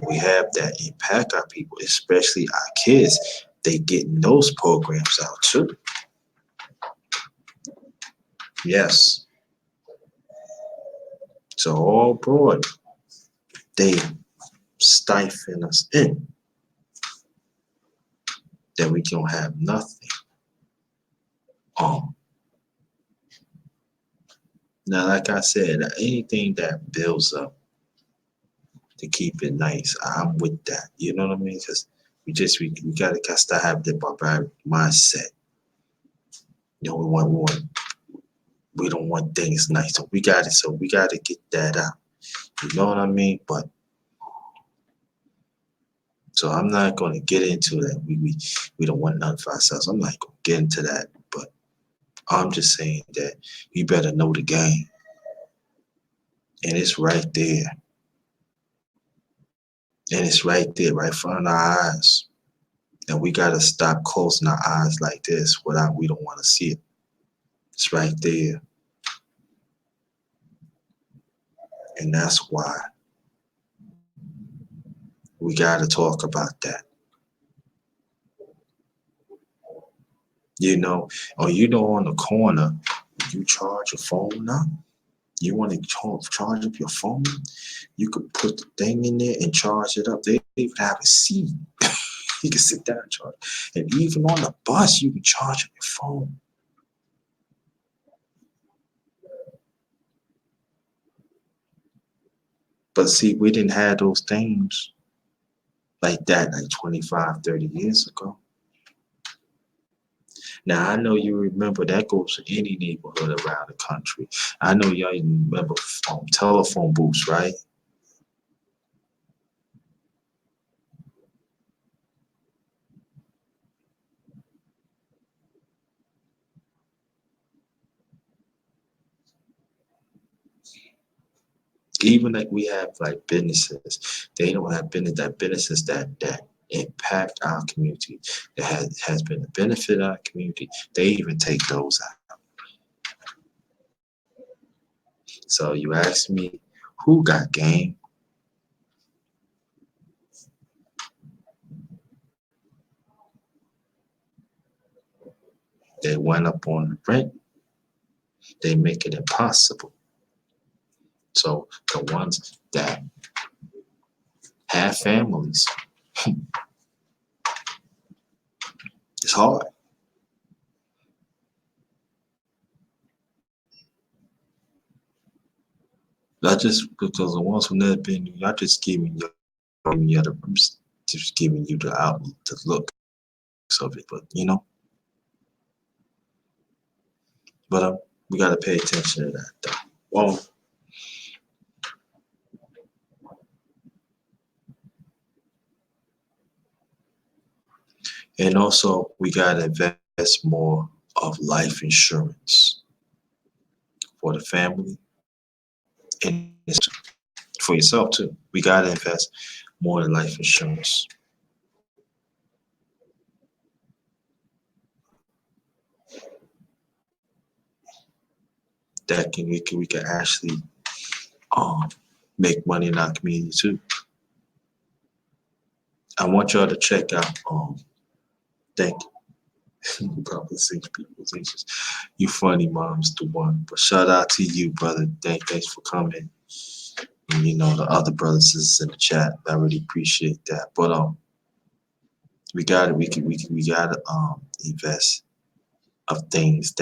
we have that impact our people, especially our kids, they getting those programs out too. Yes. So all broad, they stifle us in that we don't have nothing. Um, Now, like I said, anything that builds up to keep it nice, I'm with that. You know what I mean? Because we gotta start having the barbaric mindset. You know, we don't want things nice. So we gotta get that out. You know what I mean? But so I'm not gonna get into that. We don't want none for ourselves. I'm not gonna get into that. But I'm just saying that you better know the game. And it's right there. And it's right there, right in front of our eyes. And we gotta stop closing our eyes like this without we don't want to see it. It's right there. And that's why we gotta talk about that. You know, or on the corner, you charge your phone up. You want to charge up your phone? You could put the thing in there and charge it up. They even have a seat. You can sit down and charge. And even on the bus, you can charge up your phone. But see, we didn't have those things like that like 25, 30 years ago. Now, I know you remember that goes to any neighborhood around the country. I know y'all remember telephone booths, right? Even like we have like businesses, they don't have businesses that impact our community, that has been a benefit of our community. They even take those out. So you ask me, who got game? They went up on the rent. They make it impossible. So the ones that have families, it's hard. Not just because the ones who never been, y'all just giving you, I'm just giving you the outlook, the look of it. But but we got to pay attention to that though. Well, and also we got to invest more of life insurance for the family and for yourself too. We got to invest more in life insurance. That we can actually um make money in our community too. I want y'all to check out thank you. Probably six people. You funny moms the one. But shout out to you, brother. Thanks for coming. And the other brothers and sisters in the chat. I really appreciate that. But we gotta invest of things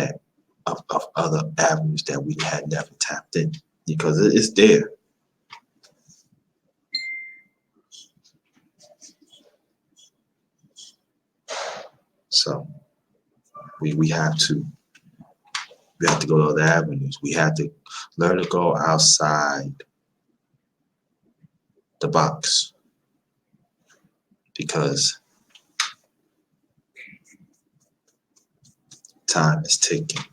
of other avenues that we had never tapped in because it's there. So we have to go to other avenues. We have to learn to go outside the box because time is ticking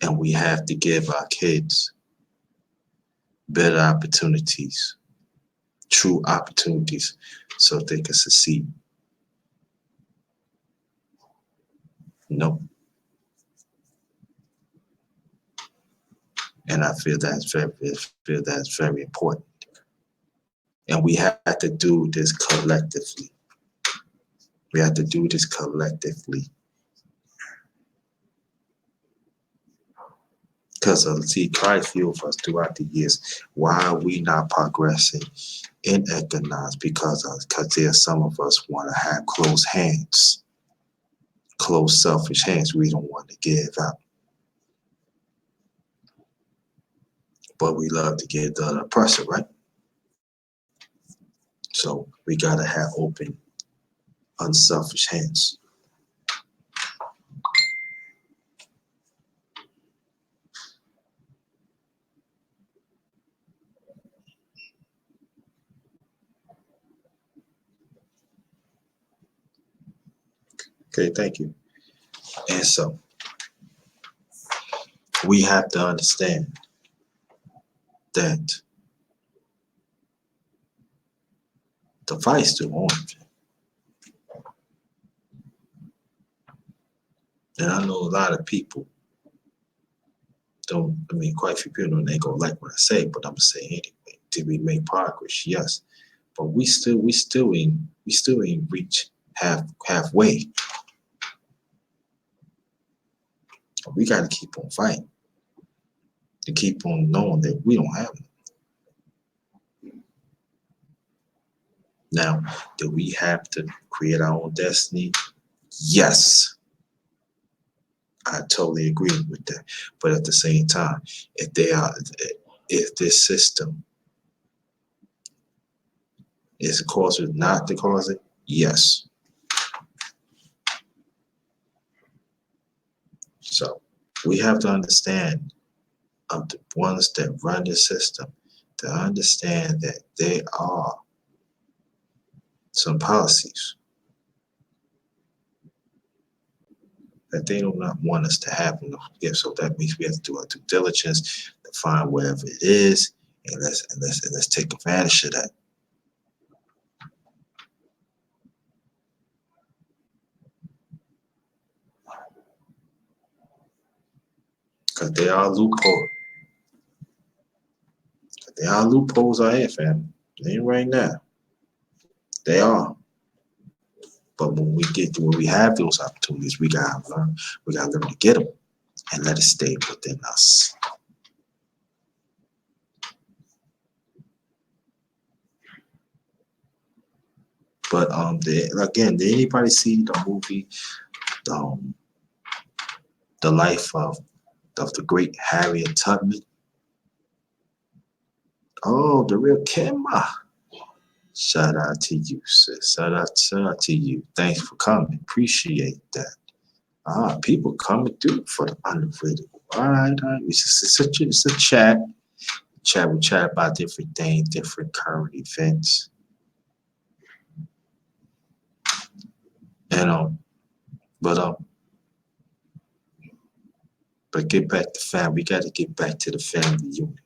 and we have to give our kids better opportunities, true opportunities, so they can succeed. No, and I feel that's very important. And we have to do this collectively. We have to do this collectively. Because see, Christ healed us throughout the years. Why are we not progressing in economics? Because there's some of us want to have closed hands, closed selfish hands. We don't want to give out, but we love to give the other person, right? So we gotta have open, unselfish hands. Okay, thank you. And so we have to understand that the fight's still on. And I know a lot of people don't, I mean, quite a few people don't, ain't gonna like what I say, but I'm gonna say anyway. Did we make progress? Yes. But we still ain't reach halfway. We gotta keep on fighting to keep on knowing that we don't have them. Now, do we have to create our own destiny? Yes. I totally agree with that. But at the same time, if this system is the cause or not the cause it, yes. So we have to understand of the ones that run the system to understand that there are some policies that they do not want us to have in the gift. So that means we have to do our due diligence to find wherever it is, and let's take advantage of that. Because there are loopholes. There are loopholes out here, fam. They ain't right now. They are. But when we have those opportunities, we gotta learn. We gotta learn to get them and let it stay within us. But again, did anybody see the movie, um, The Life of the Great Harriet Tubman? Oh, the real Kimma. Shout out to you, sis. Shout out to you. Thanks for coming. Appreciate that. People coming through for the underrated. All right. It's a chat. We chat about different things, different current events. And but but get back to family. We got to get back to the family unit.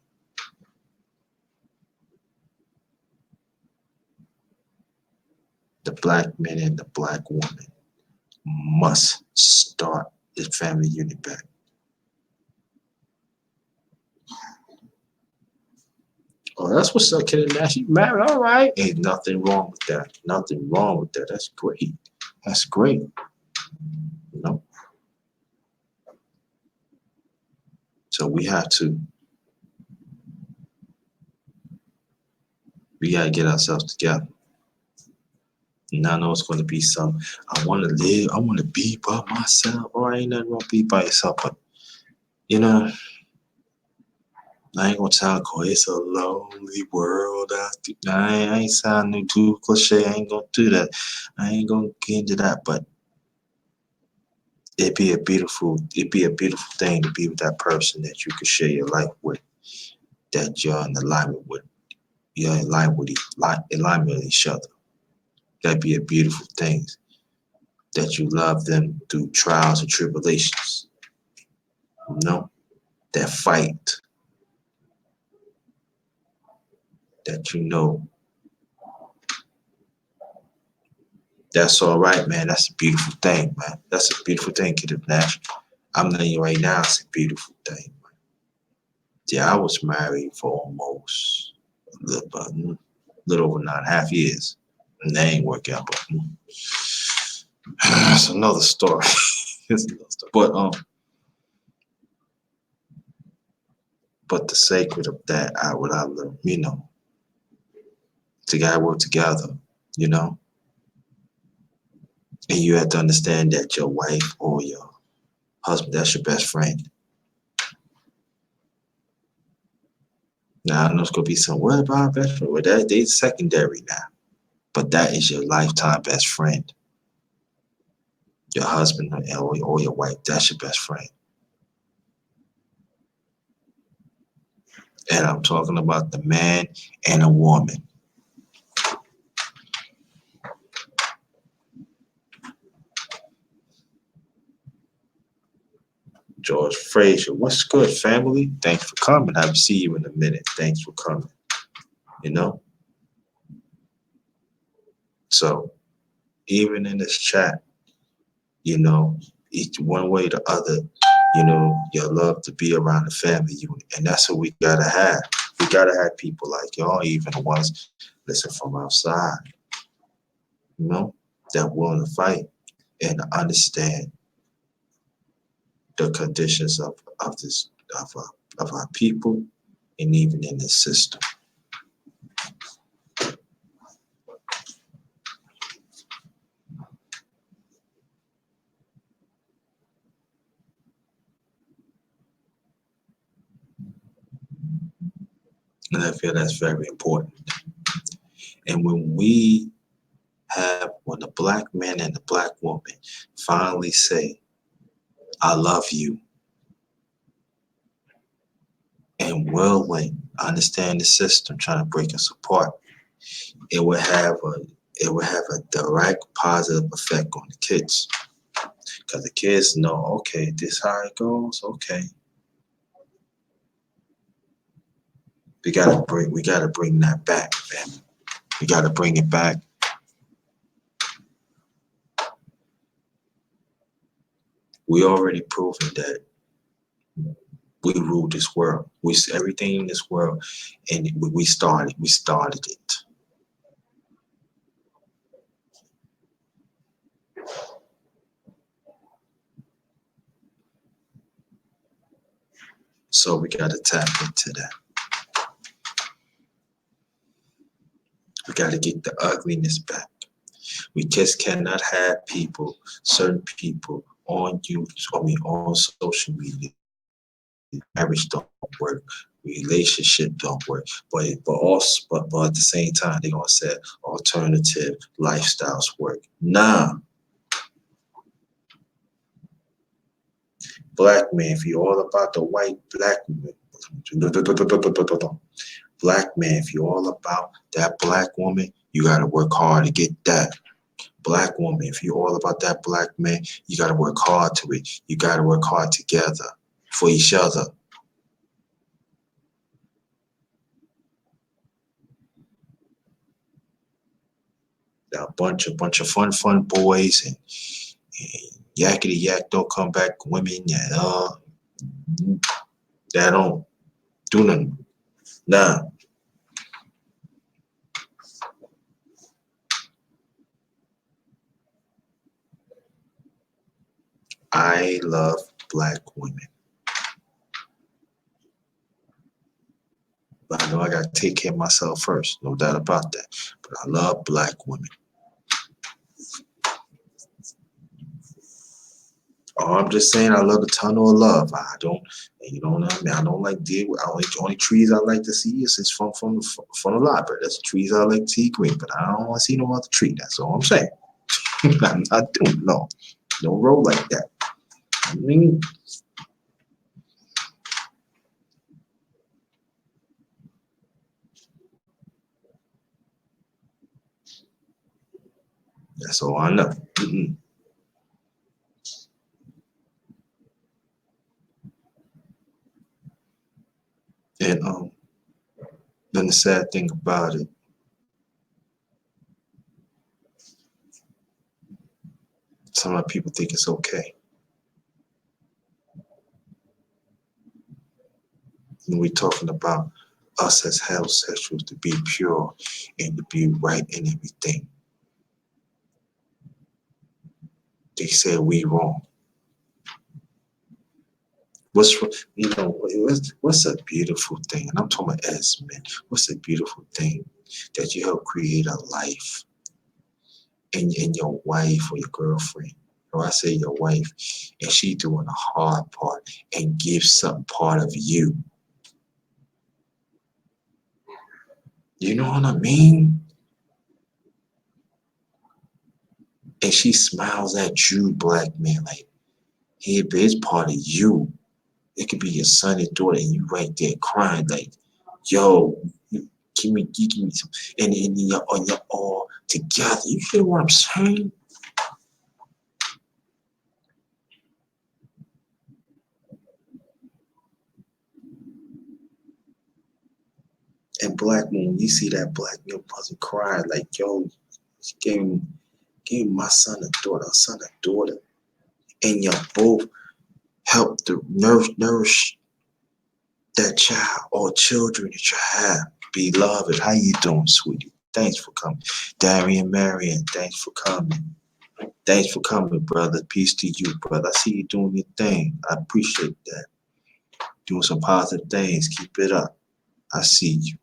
The black man and the black woman must start the family unit back. Oh, that's what's up, Kid Nash. You married, all right. Ain't nothing wrong with that. Nothing wrong with that. That's great. That's great. You know. So we gotta get ourselves together. And I know it's going to be some. I want to live. I want to be by myself. Or ain't nothing wrong be by yourself, but you know. I ain't gonna sound cool. It's a lonely world out there. I ain't sounding too cliche. I ain't gonna do that. I ain't gonna get into that. But it'd be a beautiful thing to be with that person that you could share your life with, that you're in alignment with. You're in line with each other. That'd be a beautiful thing. That you love them through trials and tribulations. You know? That fight. That you know. That's all right, man. That's a beautiful thing, man. That's a beautiful thing, Kid of Nash. I'm telling you right now, it's a beautiful thing, man. Yeah, I was married for almost a little over 9.5 years. And they ain't work out, but it's another story. It's another story. But But the sacred of that, what I learned, to gotta work together, you know, and you have to understand that your wife or your husband, that's your best friend. Now I know it's gonna be some what about best friend? Well, that they secondary now, but that is your lifetime best friend. Your husband or your wife, that's your best friend. And I'm talking about the man and a woman. George Frazier, what's good, family? Thanks for coming. I'll see you in a minute. Thanks for coming. You know? So even in this chat, you know, each one way or the other, you love to be around the family unit. And that's what we gotta have. We gotta have people like y'all, even the ones listen from outside, you know, that willing to fight and understand the conditions of this of our people and even in the system. And I feel that's very important. And when the black man and the black woman finally say, I love you, and willing, understand the system trying to break us apart, it will have a direct positive effect on the kids. Because the kids know, okay, this how it goes, okay. We gotta bring that back, man. We gotta bring it back. We already proven that we rule this world. Everything in this world, and we started it. So we gotta tap into that. We gotta get the ugliness back. We just cannot have certain people on social media. Marriage don't work, relationship don't work, but at the same time they're gonna say alternative lifestyles work. Nah, black man, if you're all about the white black woman, black man, if you're all about that black woman, you gotta work hard to get that. Black woman, if you're all about that black man, you gotta work hard to it. You gotta work hard together for each other. A bunch of fun boys and yakety yak don't come back women that don't do nothing. Nah, I love black women, but I know I gotta take care of myself first, no doubt about that. But I love black women. Oh, I'm just saying I love the tunnel of love. I don't, you know what I mean? I don't like deal with only trees I like to see is from the library. That's the trees I like to see green, but I don't want to see no other tree. That's all I'm saying. I'm not doing no roll like that. I mean, that's all I know. And then the sad thing about it, some of the people think it's okay. And we're talking about us as heterosexuals to be pure and to be right in everything. They say we wrong. What's what's a beautiful thing? And I'm talking about as men. What's a beautiful thing that you help create a life in your wife or your girlfriend? Or I say your wife, and she doing a hard part and gives some part of you. You know what I mean? And she smiles at you, black man, like, hey, but it's part of you. It could be your son and daughter, and you right there crying, like, yo, give me some, and you're all together. You hear what I'm saying? And black man, when you see that black man person cry, like, yo, she gave my son a daughter, and you both help to nourish that child or children that you have. Beloved, how you doing, sweetie? Thanks for coming. Darian Marion, thanks for coming. Thanks for coming, brother. Peace to you, brother. I see you doing your thing. I appreciate that. Doing some positive things. Keep it up. I see you.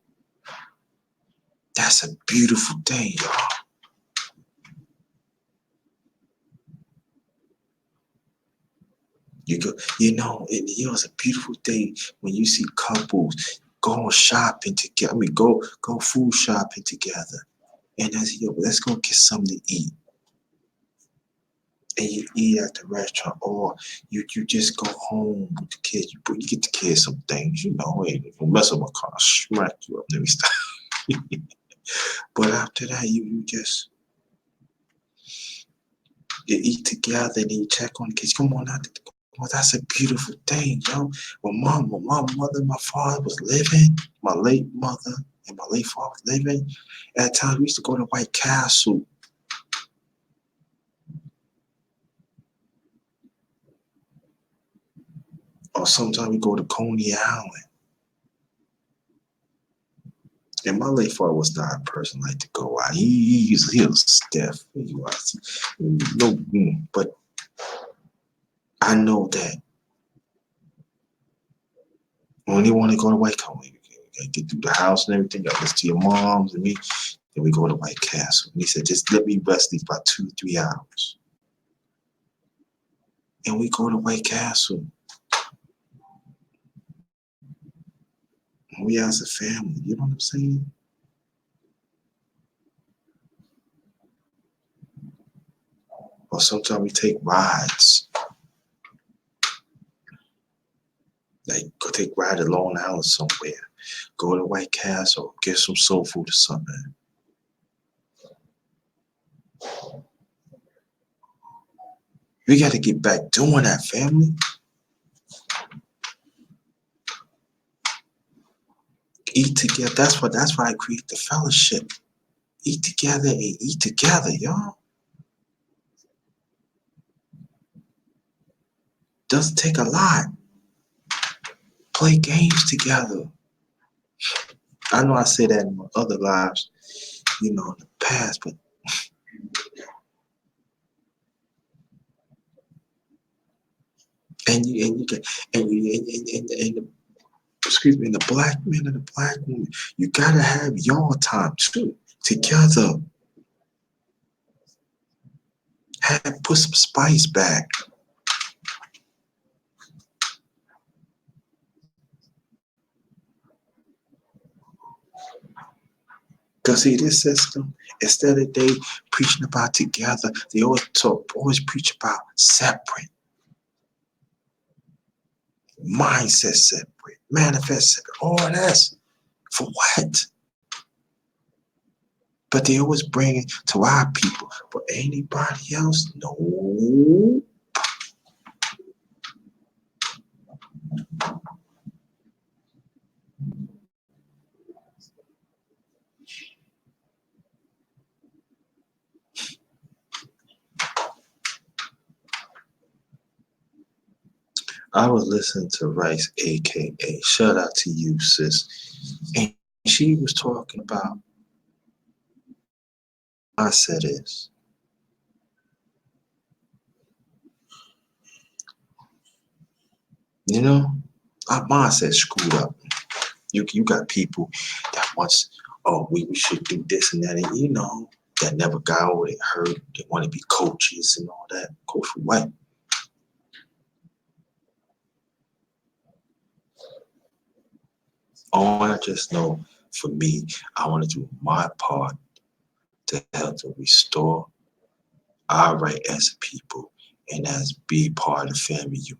That's a beautiful thing, y'all. It's a beautiful thing when you see couples going shopping together. I mean, go food shopping together. And that's, yo, let's go get something to eat. And you eat at the restaurant, or you just go home with the kids. You get the kids some things, hey, don't mess up my car, I'll smack you up, let me stop. But after that, you eat together and then you check on the kids. Come on out. Well, that's a beautiful thing, yo. When my mother and my father was living, my late mother and my late father was living, at times we used to go to White Castle. Or sometimes we go to Coney Island. And my late father was not a person like to go out. He was stiff. He was no, but I know that when they want to go to White Castle, get through the house and everything, I listen to your moms and me. Then we go to White Castle. And he said, just let me rest these about 2-3 hours. And we go to White Castle. And we as a family, you know what I'm saying? Or sometimes we take rides. Like go take a ride to Long Island somewhere. Go to White Castle, get some soul food or something. We got to get back doing that, family. Eat together. That's why I create the fellowship. Eat together and eat together, y'all. Doesn't take a lot. Play games together. I know I say that in my other lives, in the past, but and you and you can and excuse me, and the black man and the black woman, you gotta have y'all time too together. Put some spice back. Cause see this system, instead of they preaching about together, they always preach about separate. Mindset separate, manifest separate, all that's for what? But they always bring it to our people. But anybody else, no. I was listening to Rice, aka shout out to you, sis. And she was talking about mindset is. You know, our mindset screwed up. You got people that wants, oh, we should do this and that, and that never got over it, hurt. They want to be coaches and all that. Coach for what? All I just know, for me, I want to do my part to help to restore our right as a people and as be part of family unit.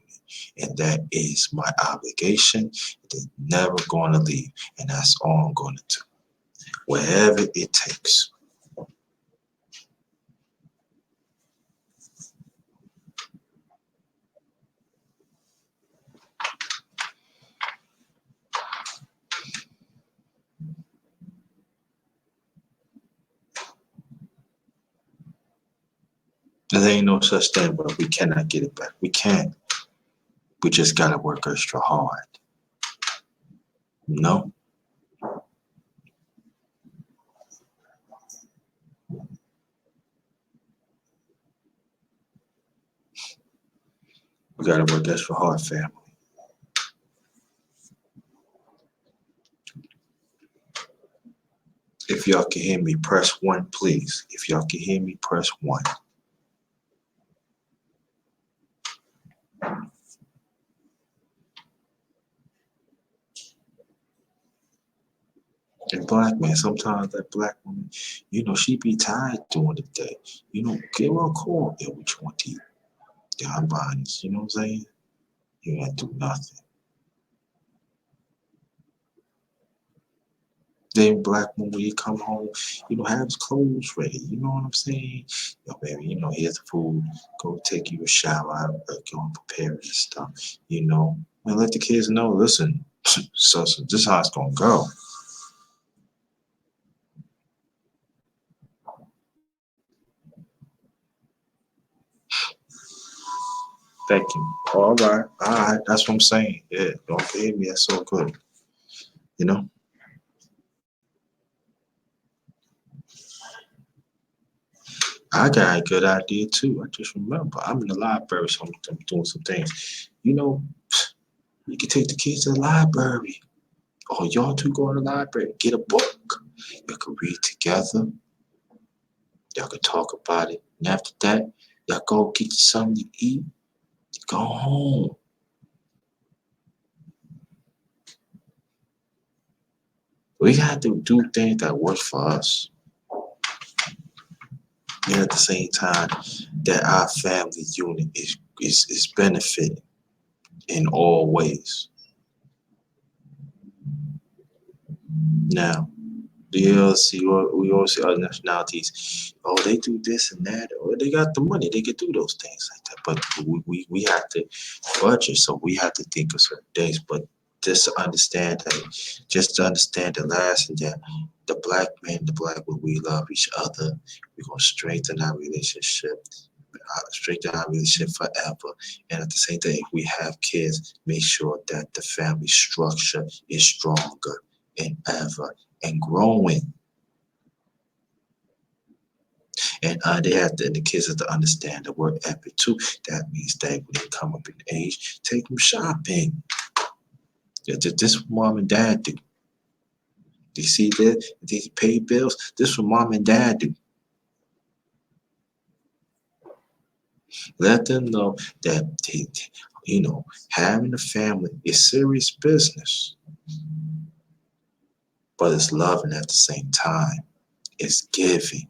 And that is my obligation. They're never going to leave. And that's all I'm going to do. Wherever it takes. There ain't no such thing, but we cannot get it back. We can't. We just gotta work extra hard. No, we gotta work extra hard, family. If y'all can hear me, press one, please. If y'all can hear me, press one. And black man, sometimes that black woman, she be tired during the day. Give her a call. Yeah, what you want to eat? Yeah, I'm buying this. You know what I'm saying? You ain't do nothing. Then black woman, when you come home, have his clothes ready. You know what I'm saying? Yo, baby, here's the food. Go take you a shower. Go and prepare this stuff. And let the kids know. Listen, so this is how it's gonna go. Thank you. All right. That's what I'm saying. Yeah, don't forget me. That's so good. You know. I got a good idea too. I just remember I'm in the library, so I'm doing some things. You know, you can take the kids to the library. Or y'all two go to the library, get a book. You can read together. Y'all can talk about it. And after that, y'all go get you something to eat. Go home. We have to do things that work for us. And at the same time, that our family unit is benefiting in all ways. Now, we all see other nationalities. Oh, they do this and that. Or they got the money. They can do those things like that. But we have to budget, so we have to think of certain things. But just to understand the last and that the black man, the black woman, we love each other. We're gonna strengthen our relationship forever. And at the same time, if we have kids, make sure that the family structure is stronger and ever and growing. And the kids have to understand the word epic too. That means that when they come up in age, take them shopping. Yeah, this what mom and dad do. You see that? They pay bills. This what mom and dad do. Let them know that having a family is serious business, but it's loving at the same time. It's giving.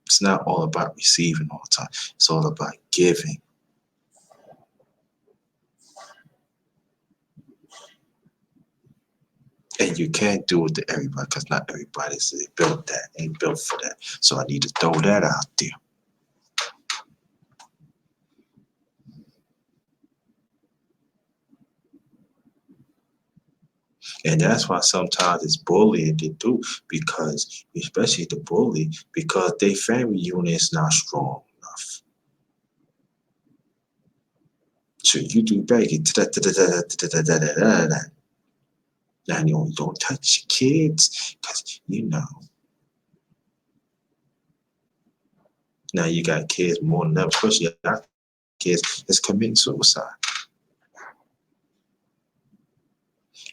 It's not all about receiving all the time. It's all about giving. And you can't do it to everybody because not everybody's built that, ain't built for that. So I need to throw that out there. And that's why sometimes it's bullying they do, because especially the bully, because their family unit is not strong enough. So you do back it. Now you don't touch your kids because now you got kids more than ever, especially kids is committing suicide.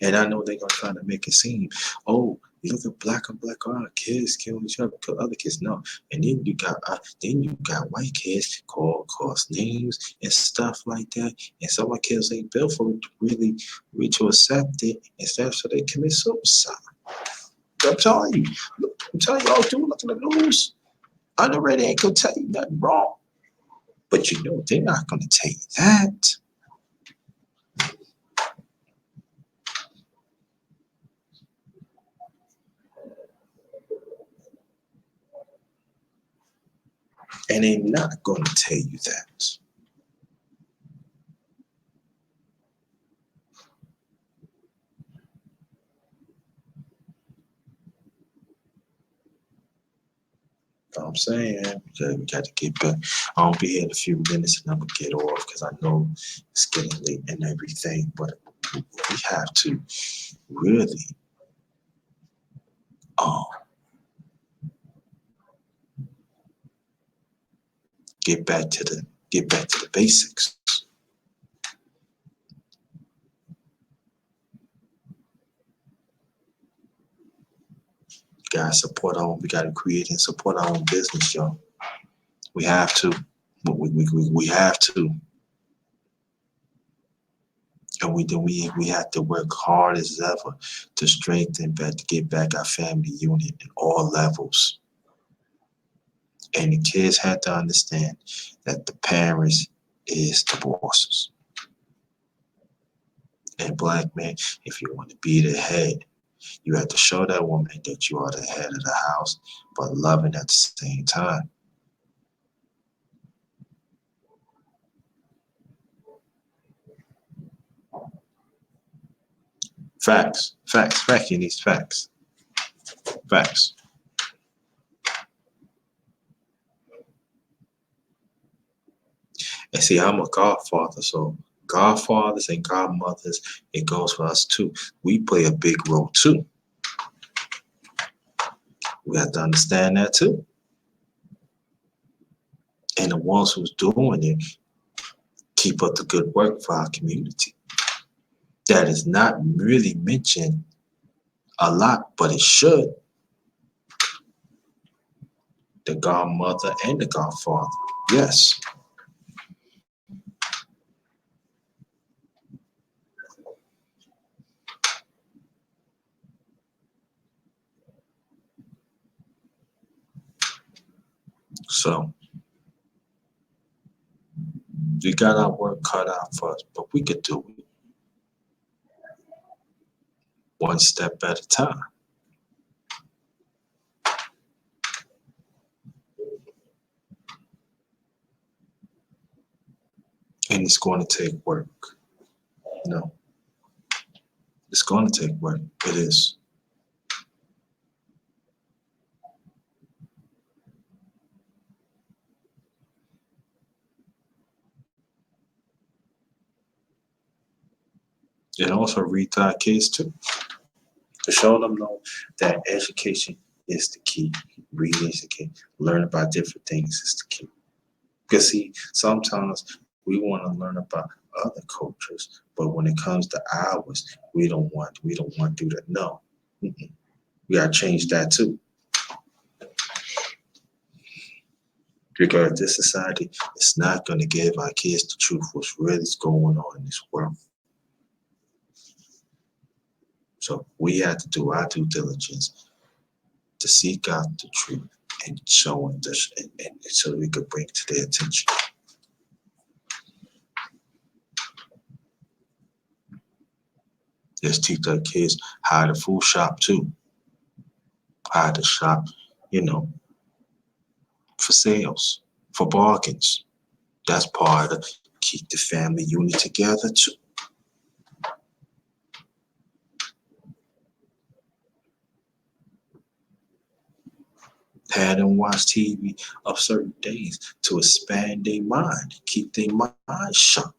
And I know they're gonna try to make it seem, oh, you look at black and black kids killing each other, kill other kids. No, and then you got white kids cause names and stuff like that. And some of my kids ain't built for it to really to accept it and stuff, so they commit suicide. I'm telling you, I'm telling you all, dude, look at the news. Underrated ain't gonna tell you nothing wrong, but you know they're not gonna tell you that. And they're not going to tell you that. You know what I'm saying? We got to get back. I'll be here in a few minutes and I'm going to get off because I know it's getting late and everything. But we have to really um, get back to the basics. We got to create and support our own business, y'all. We have to. We have to. And we have to work hard as ever to strengthen to get back our family unit in all levels. And the kids have to understand that the parents is the bosses. And black man, if you want to be the head, you have to show that woman that you are the head of the house, but loving at the same time. Facts. You need facts. Facts. And see, I'm a godfather, so godfathers and godmothers, it goes for us too. We play a big role too. We have to understand that too. And the ones who's doing it, keep up the good work for our community. That is not really mentioned a lot, but it should. The godmother and the godfather. Yes. So we got our work cut out for us, but we could do it one step at a time. And it's going to take work. No, it's going to take work. It is. And also read to our kids too, to show them know that education is the key. Reading is the key. Learn about different things is the key. Because see, sometimes we want to learn about other cultures, but when it comes to ours, we don't want to do that. No, mm-mm. We gotta change that too. Because this society is not gonna give our kids the truth, what's really going on in this world. So we have to do our due diligence to seek out the truth and show them this, and so we could bring it to their attention. Just teach our kids how to food shop too, how to shop, you know, for sales, for bargains. That's part of keep the family unit together too. Had them watch TV of certain days to expand their mind, keep their mind sharp.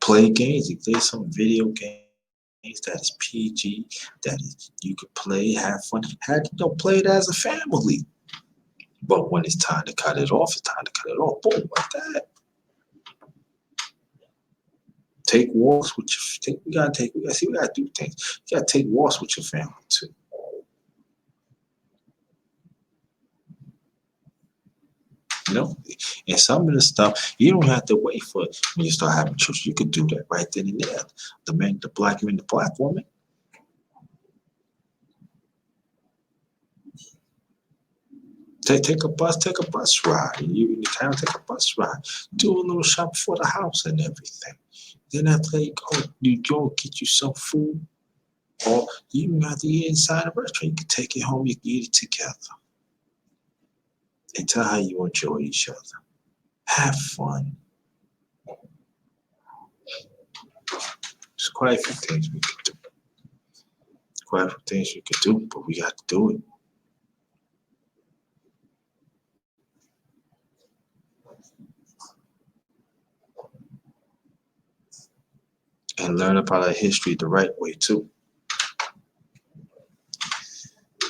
Play games, if there's some video games that is PG, that is, you could play, have fun, play it as a family. But when it's time to cut it off, it's time to cut it off. Boom, like that. Take walks with your. We gotta take. We gotta do things. You gotta take walks with your family too. You know, and some of the stuff you don't have to wait for when you start having children. You could do that right then and there. The man, the black man, the black woman. Take a bus ride. You in the town, take a bus ride. Do a little shop for the house and everything. Then after you go get you some food, or you even have to eat inside a restaurant. You can take it home. You can eat it together and tell how you enjoy each other. Have fun. There's quite a few things we could do. Quite a few things you could do, but we got to do it. And learn about our history the right way too.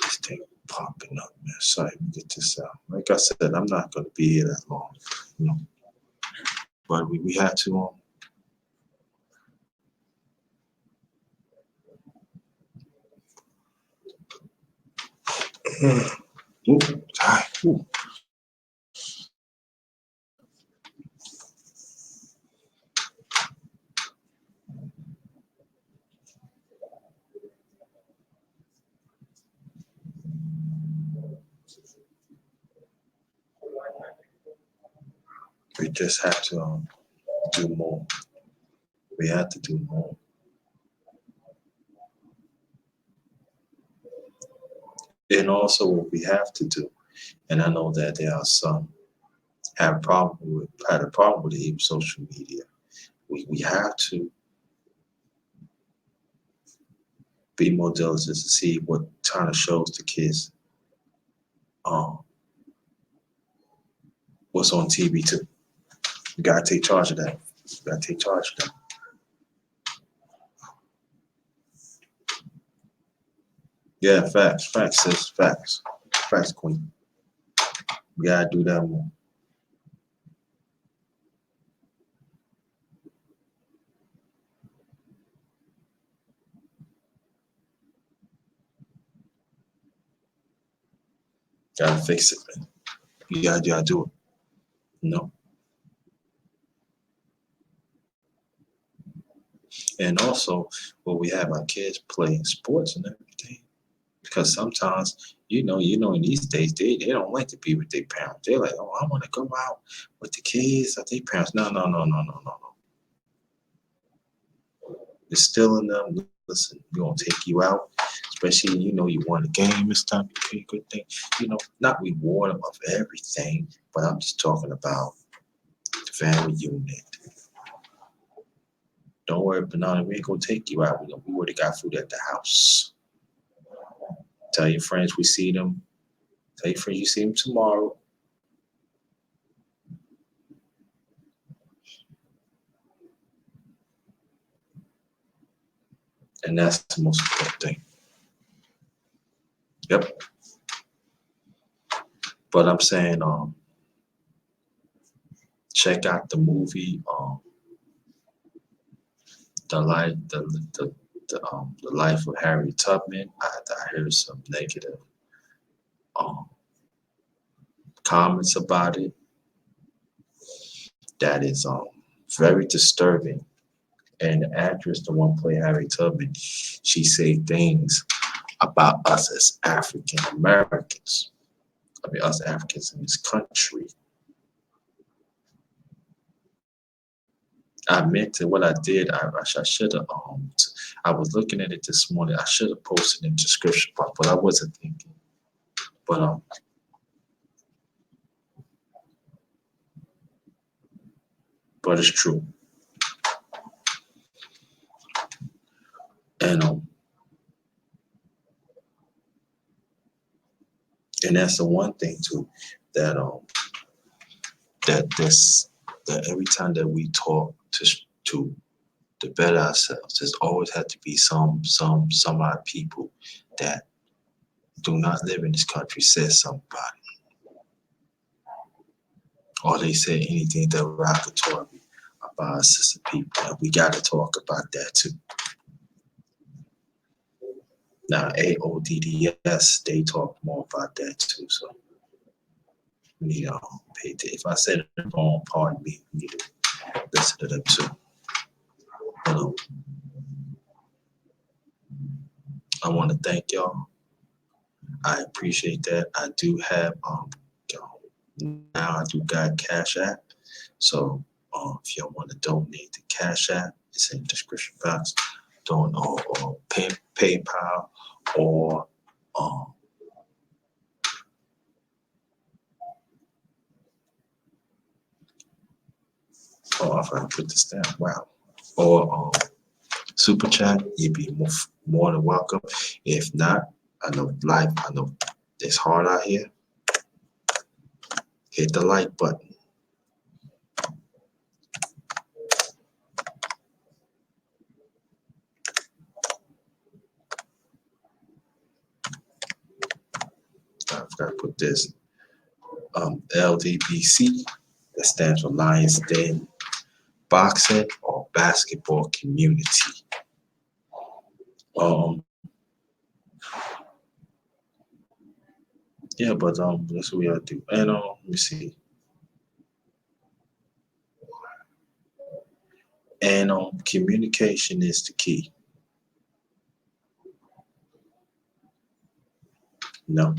This thing popping up, man. Sorry, let me get this out. Like I said, I'm not gonna be here that long, you know. But we had to ooh, sorry, ooh. We just have to do more. We have to do more. And also what we have to do, and I know that there are some had a problem with even social media. We have to be more diligent to see what kind of shows the kids um what's on TV too. You gotta take charge of that. You gotta take charge of that. Yeah, facts, sis, facts, queen. We gotta do that more. Gotta fix it, man. You gotta do it. You know. And also, when we have our kids playing sports and everything, because sometimes, in these days they don't like to be with their parents. They're like, oh, I want to go out with the kids or their parents. No, no, no, no, no, no, no. It's still in them. Listen, we're gonna take you out, especially you won a game and stuff. You good thing, not reward them of everything, but I'm just talking about the family unit. Don't worry, Banana, we ain't gonna take you out. We already got food at the house. Tell your friends we see them. Tell your friends you see them tomorrow. And that's the most important thing. Yep. But I'm saying, check out the movie, the life, the life of Harry Tubman. I heard some negative um, comments about it. That is very disturbing. And the actress, the one play Harry Tubman, she said things about us as African Americans. I mean, us Africans in this country. I meant to what I did. I should have. I was looking at it this morning. I should have posted in the description box, but I wasn't thinking. But it's true. And and that's the one thing too that that every time that we talk to better ourselves, there's always had to be some odd people that do not live in this country says somebody. or they say anything derogatory about us as a people. And we got to talk about that too. Now, AODDS, they talk more about that too. So, you know, if I said it wrong, pardon me. We need to listen to them too. But I want to thank y'all. I appreciate that. I do have now I do got Cash App. So if y'all want to donate to Cash App, it's in the description box. Don't or PayPal or um oh if I put this down, wow. Or super chat, you'd be more than welcome. If not, I know it's hard out here. Hit the like button. I forgot to put this LDBC, that stands for Lions Den Boxing or Basketball Community. Um, yeah, but that's what we gotta do. And let me see. And communication is the key. No,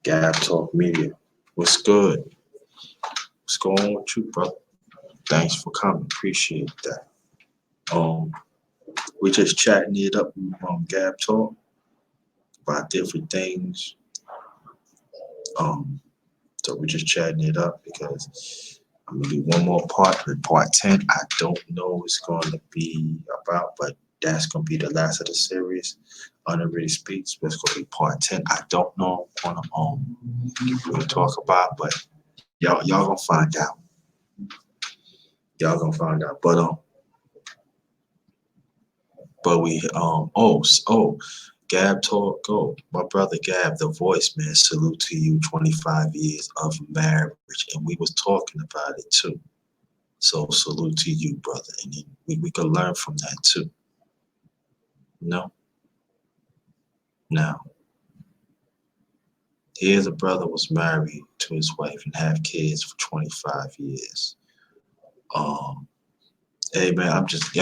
Gab Talk Media. What's good? What's going on with you, brother? Thanks for coming. Appreciate that. Um, we're just chatting it up on Gab Talk about different things. Um, so we're just chatting it up because I'm gonna do one more part with part 10. I don't know what it's gonna be about, but that's gonna be the last of the series. Underrated Speaks, but it's gonna be part 10. I don't know what we'll talk about, but y'all gonna find out. Y'all gonna find out. But we Gab Talk Go. My brother Gab, the voice man, salute to you, 25 years of marriage. And we was talking about it too. So salute to you, brother. And then we can learn from that too. No? Now, here's a brother was married to his wife and have kids for 25 years. Um, hey man, I'm just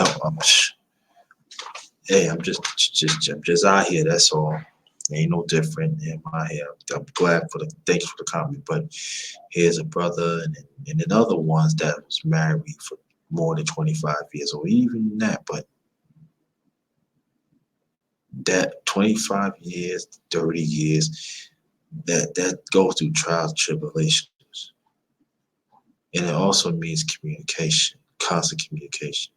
out here. That's all. Ain't no different in my here. I'm glad for the thanks for the comment. But here's a brother and then other ones that was married for more than 25 years or even that. But that 25 years, 30 years, that goes through trials and tribulations. And it also means communication, constant communication.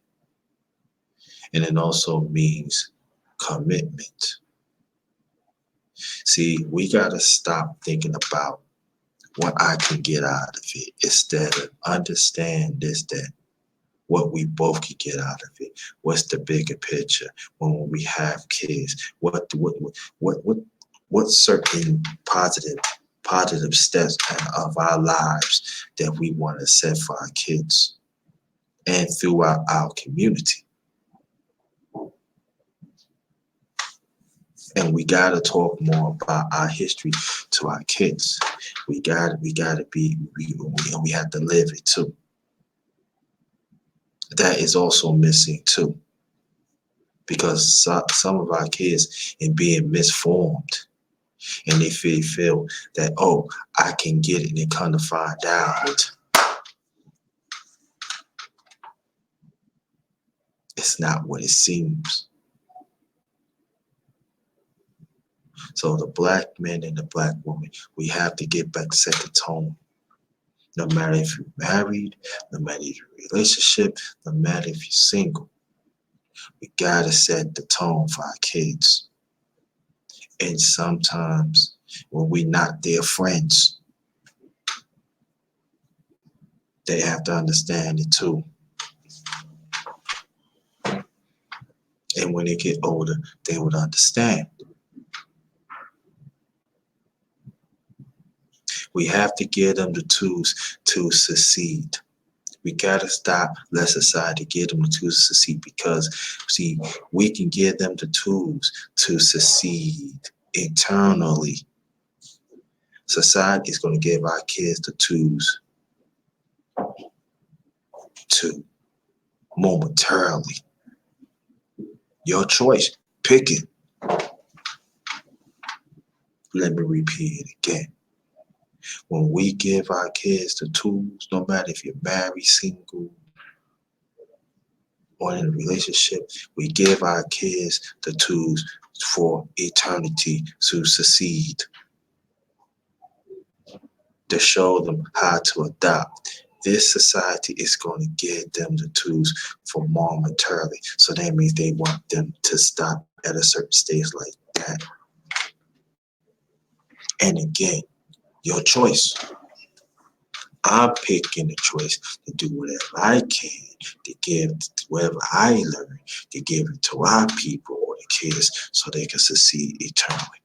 And it also means commitment. See, we got to stop thinking about what I can get out of it instead of understand this, that what we both can get out of it. What's the bigger picture when we have kids? What certain positive steps of our lives that we want to set for our kids and throughout our community. And we gotta talk more about our history to our kids. We gotta be we have to live it too. That is also missing too, because some of our kids in being misformed, and they feel that I can get it, and they come to find out it's not what it seems. So the black man and the black woman, we have to get back to set the tone. No matter if you're married, no matter if you're in a relationship, no matter if you're single, we gotta set the tone for our kids. And sometimes when we're not their friends, They have to understand it too. And when they get older, they would understand. We have to give them the tools to succeed. We gotta stop, let society give them the tools to succeed because, see, we can give them the tools to succeed internally. Society is going to give our kids the tools to momentarily. Your choice. Pick it. Let me repeat it again. When we give our kids the tools, no matter if you're married, single, or in a relationship, we give our kids the tools for eternity to succeed, to show them how to adapt. This society is going to give them the tools for momentarily. So that means they want them to stop at a certain stage like that. And again, your choice. I'm picking the choice to do whatever I can to give whatever I learn to give it to our people or the kids so they can succeed eternally.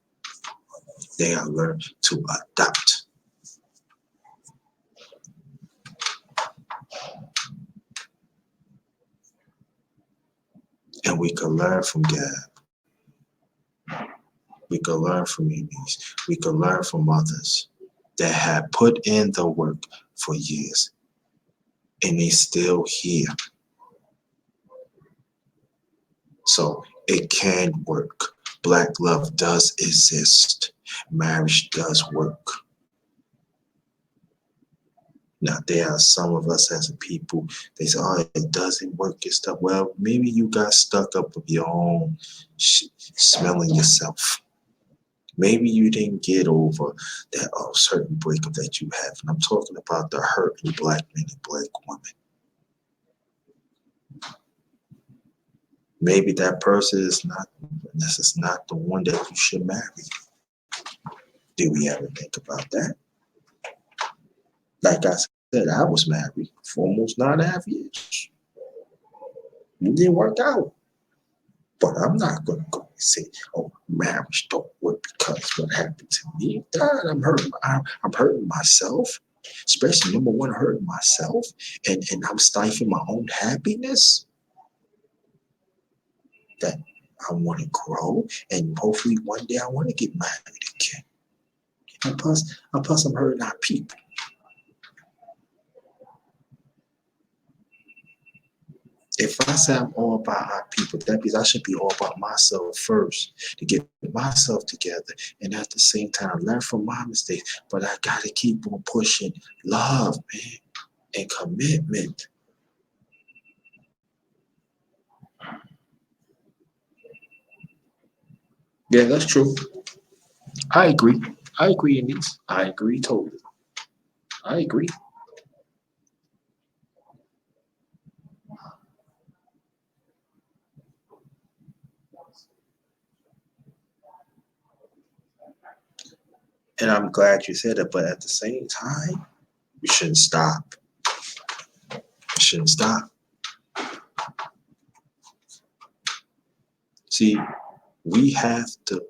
They are learned to adapt. And we can learn from Gab. We can learn from Eunice. We can learn from others that have put in the work for years and they still here. So it can work. Black love does exist. Marriage does work. Now, there are some of us as a people, they say, oh, it doesn't work and stuff. Well, maybe you got stuck up with your own smelling yourself. Maybe you didn't get over that certain breakup that you have. And I'm talking about the hurt in black men and black women. Maybe that person is not, this is not the one that you should marry. Do we ever think about that? Like I said, I was married for almost 9.5 years. It didn't work out. But I'm not going to go and say, oh, marriage don't work because what happened to me. God, I'm hurting myself, especially number one, hurting myself, and I'm stifling my own happiness that I want to grow, and hopefully one day I want to get married again. And plus I'm hurting our people. If I say I'm all about our people, that means I should be all about myself first to get myself together and at the same time learn from my mistakes. But I got to keep on pushing love, man, and commitment. Yeah, that's true. I agree. I agree in this. I agree totally. I agree. And I'm glad you said it, but at the same time, we shouldn't stop. We shouldn't stop. See, we have to,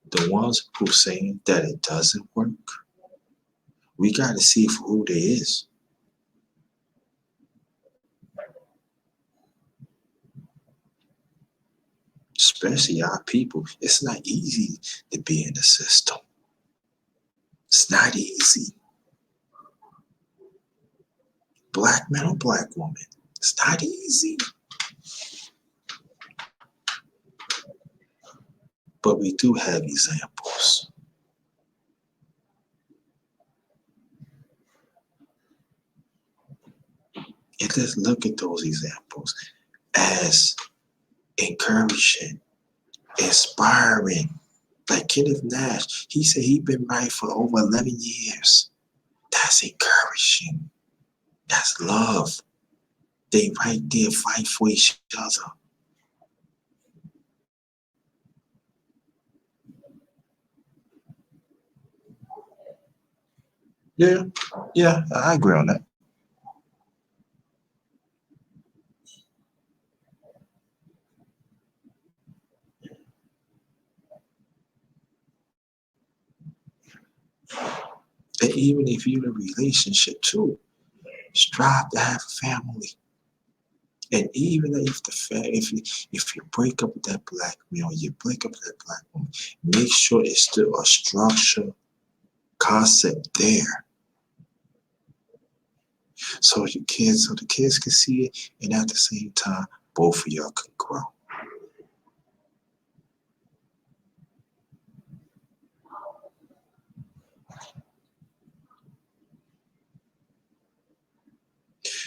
the ones who saying that it doesn't work, we got to see for who they is. Especially our people. It's not easy to be in the system. It's not easy. Black man or black woman. It's not easy. But we do have examples. And let's look at those examples as encouraging, inspiring. Like Kenneth Nash, he said he been married for over 11 years. That's encouraging. That's love. They right there fight for each other. Yeah, yeah, I agree on that. And even if you're in a relationship too, strive to have a family. And even if if you break up with that black male, you break up with that black woman, make sure it's still a structure concept there, so the kids can see it, and at the same time, both of y'all can grow.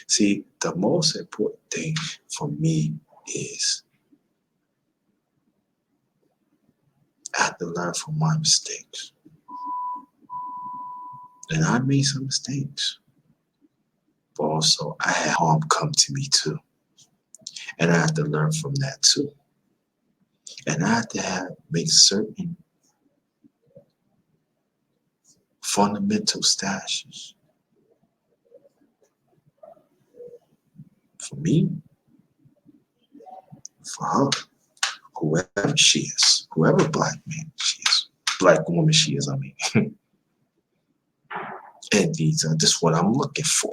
See, the most important thing for me is I have to learn from my mistakes, and I made some mistakes, but also I had harm come to me too, and I have to learn from that too. And I have to make certain fundamental stashes for me, for her, whoever she is, whoever black man she is, black woman she is, I mean. And these are just what I'm looking for.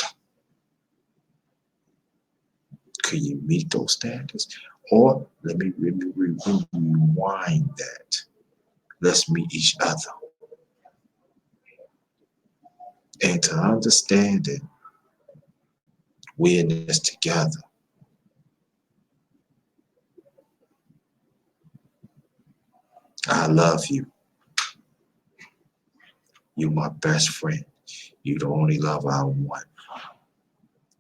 Can you meet those standards? Or let me rewind that. Let's meet each other. And to understand that we're in this together. I love you. You're my best friend. You're the only love I want.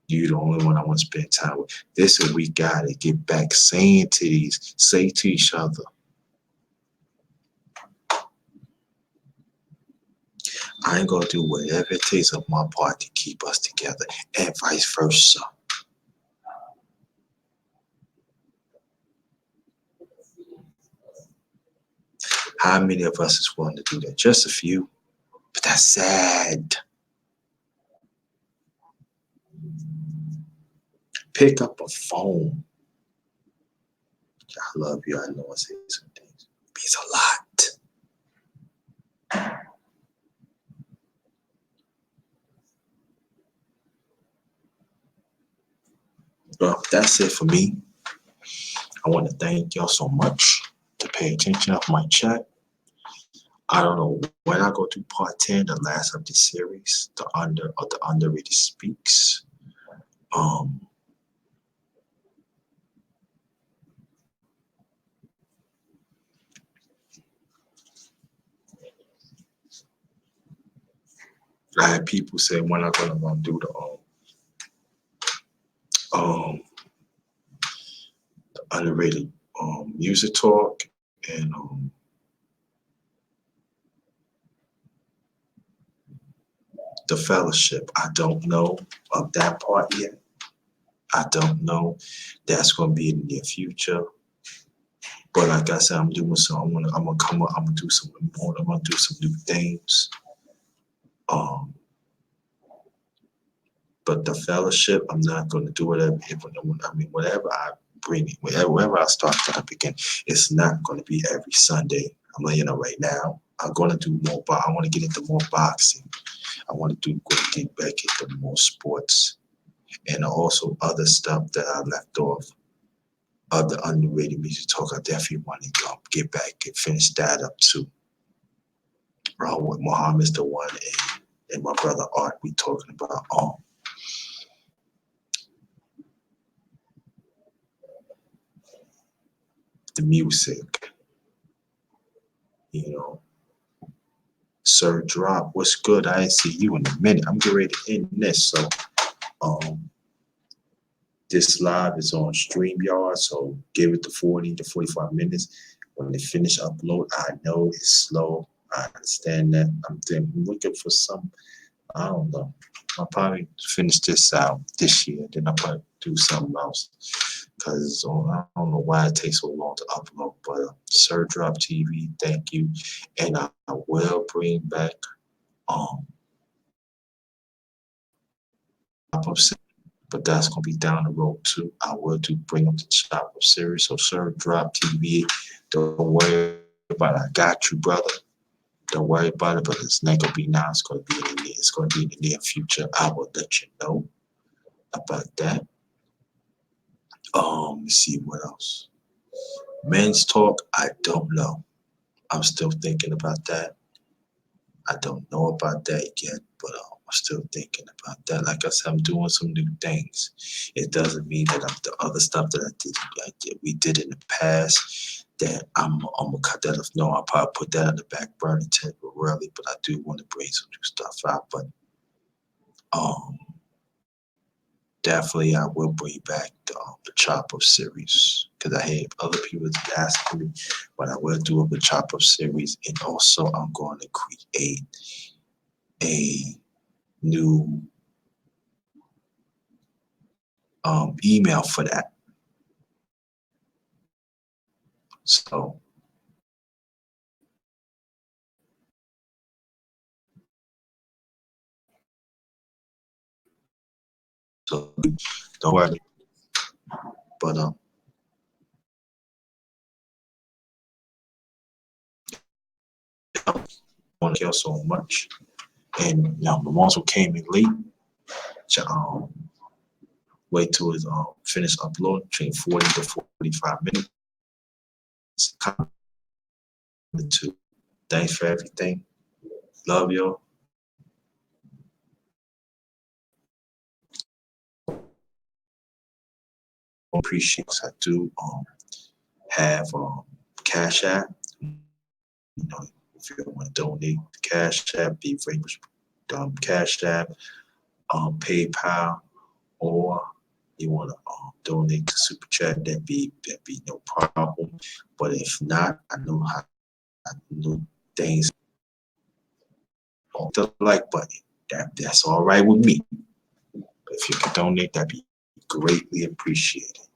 You're the only one I want to spend time with. This is what we gotta get back saying to say to each other. I ain't gonna do whatever it takes on my part to keep us together, and vice versa. How many of us is willing to do that? Just a few. But that's sad. Pick up a phone. I love you. I know I say some things. It means a lot. Well, that's it for me. I want to thank y'all so much to pay attention of my chat. I don't know when I go to part 10, the last of the series, the underrated speaks. Um, I had people say when I'm gonna do um the underrated music talk and the fellowship. I don't know of that part yet. I don't know. That's gonna be in the near future. But like I said, I'm doing some. I'm gonna come up. I'm gonna do some more. I'm gonna do some new things. Um, but the fellowship, I'm not gonna do it. I mean, whatever I bring, wherever I start to begin, it's not gonna be every Sunday. I'm letting you know right now. I'm gonna do more, but I want to get into more boxing. I want to get back into more sports and also other stuff that I left off. Other underrated music talk, I definitely want to get back and finish that up too. With Muhammad's the one and my brother Art, we talking about the music, you know. Sir Drop, what's good? I ain't see you in a minute. I'm getting ready to end this. So this live is on StreamYard, so give it to 40 to 45 minutes. When they finish upload, I know it's slow. I understand that. I'm looking for some, I don't know. I'll probably finish this out this year, then I'll probably do something else. Because I don't know why it takes so long to upload. But Sir Drop TV, thank you. And I will bring back pop-up, but that's gonna be down the road too. I will bring up the chop up series. So Sir Drop TV, don't worry about it. I got you, brother. Don't worry about it, but it's not gonna be now, it's gonna be in the near it's going to be in the near future. I will let you know about that. Let's see what else. Men's talk, I don't know. I'm still thinking about that. I don't know about that yet, but I'm still thinking about that. Like I said, I'm doing some new things. It doesn't mean that the other stuff that we did in the past, that I'm gonna cut that off. No, I'll probably put that on the back burner temporarily, but I do want to bring some new stuff out. But um, definitely I will bring back the Chop Up series because I had other people asking me, but I will do a Chop Up series, and also I'm going to create a new email for that. So don't worry. But I want to care so much. And the ones who came in late, wait till it's finished upload between 40 to 45 minutes. Comment too. Thanks for everything. Love y'all. Appreciate I do have Cash App. You know, if you want to donate to Cash App, be very much Cash App, PayPal, or you want to donate to Super Chat, that'd be no problem. But if not, I know things on the like button. That's all right with me. If you can donate, that'd be greatly appreciated.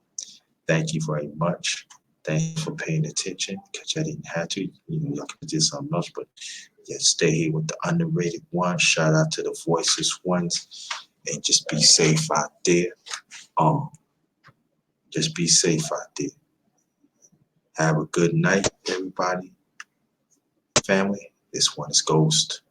Thank you very much. Thank you for paying attention because I didn't have to. Y'all could do something else, but yeah, stay here with the underrated one. Shout out to the voiceless ones, and just be safe out there. Um, just be safe out there. Have a good night, everybody. Family. This one is Ghost.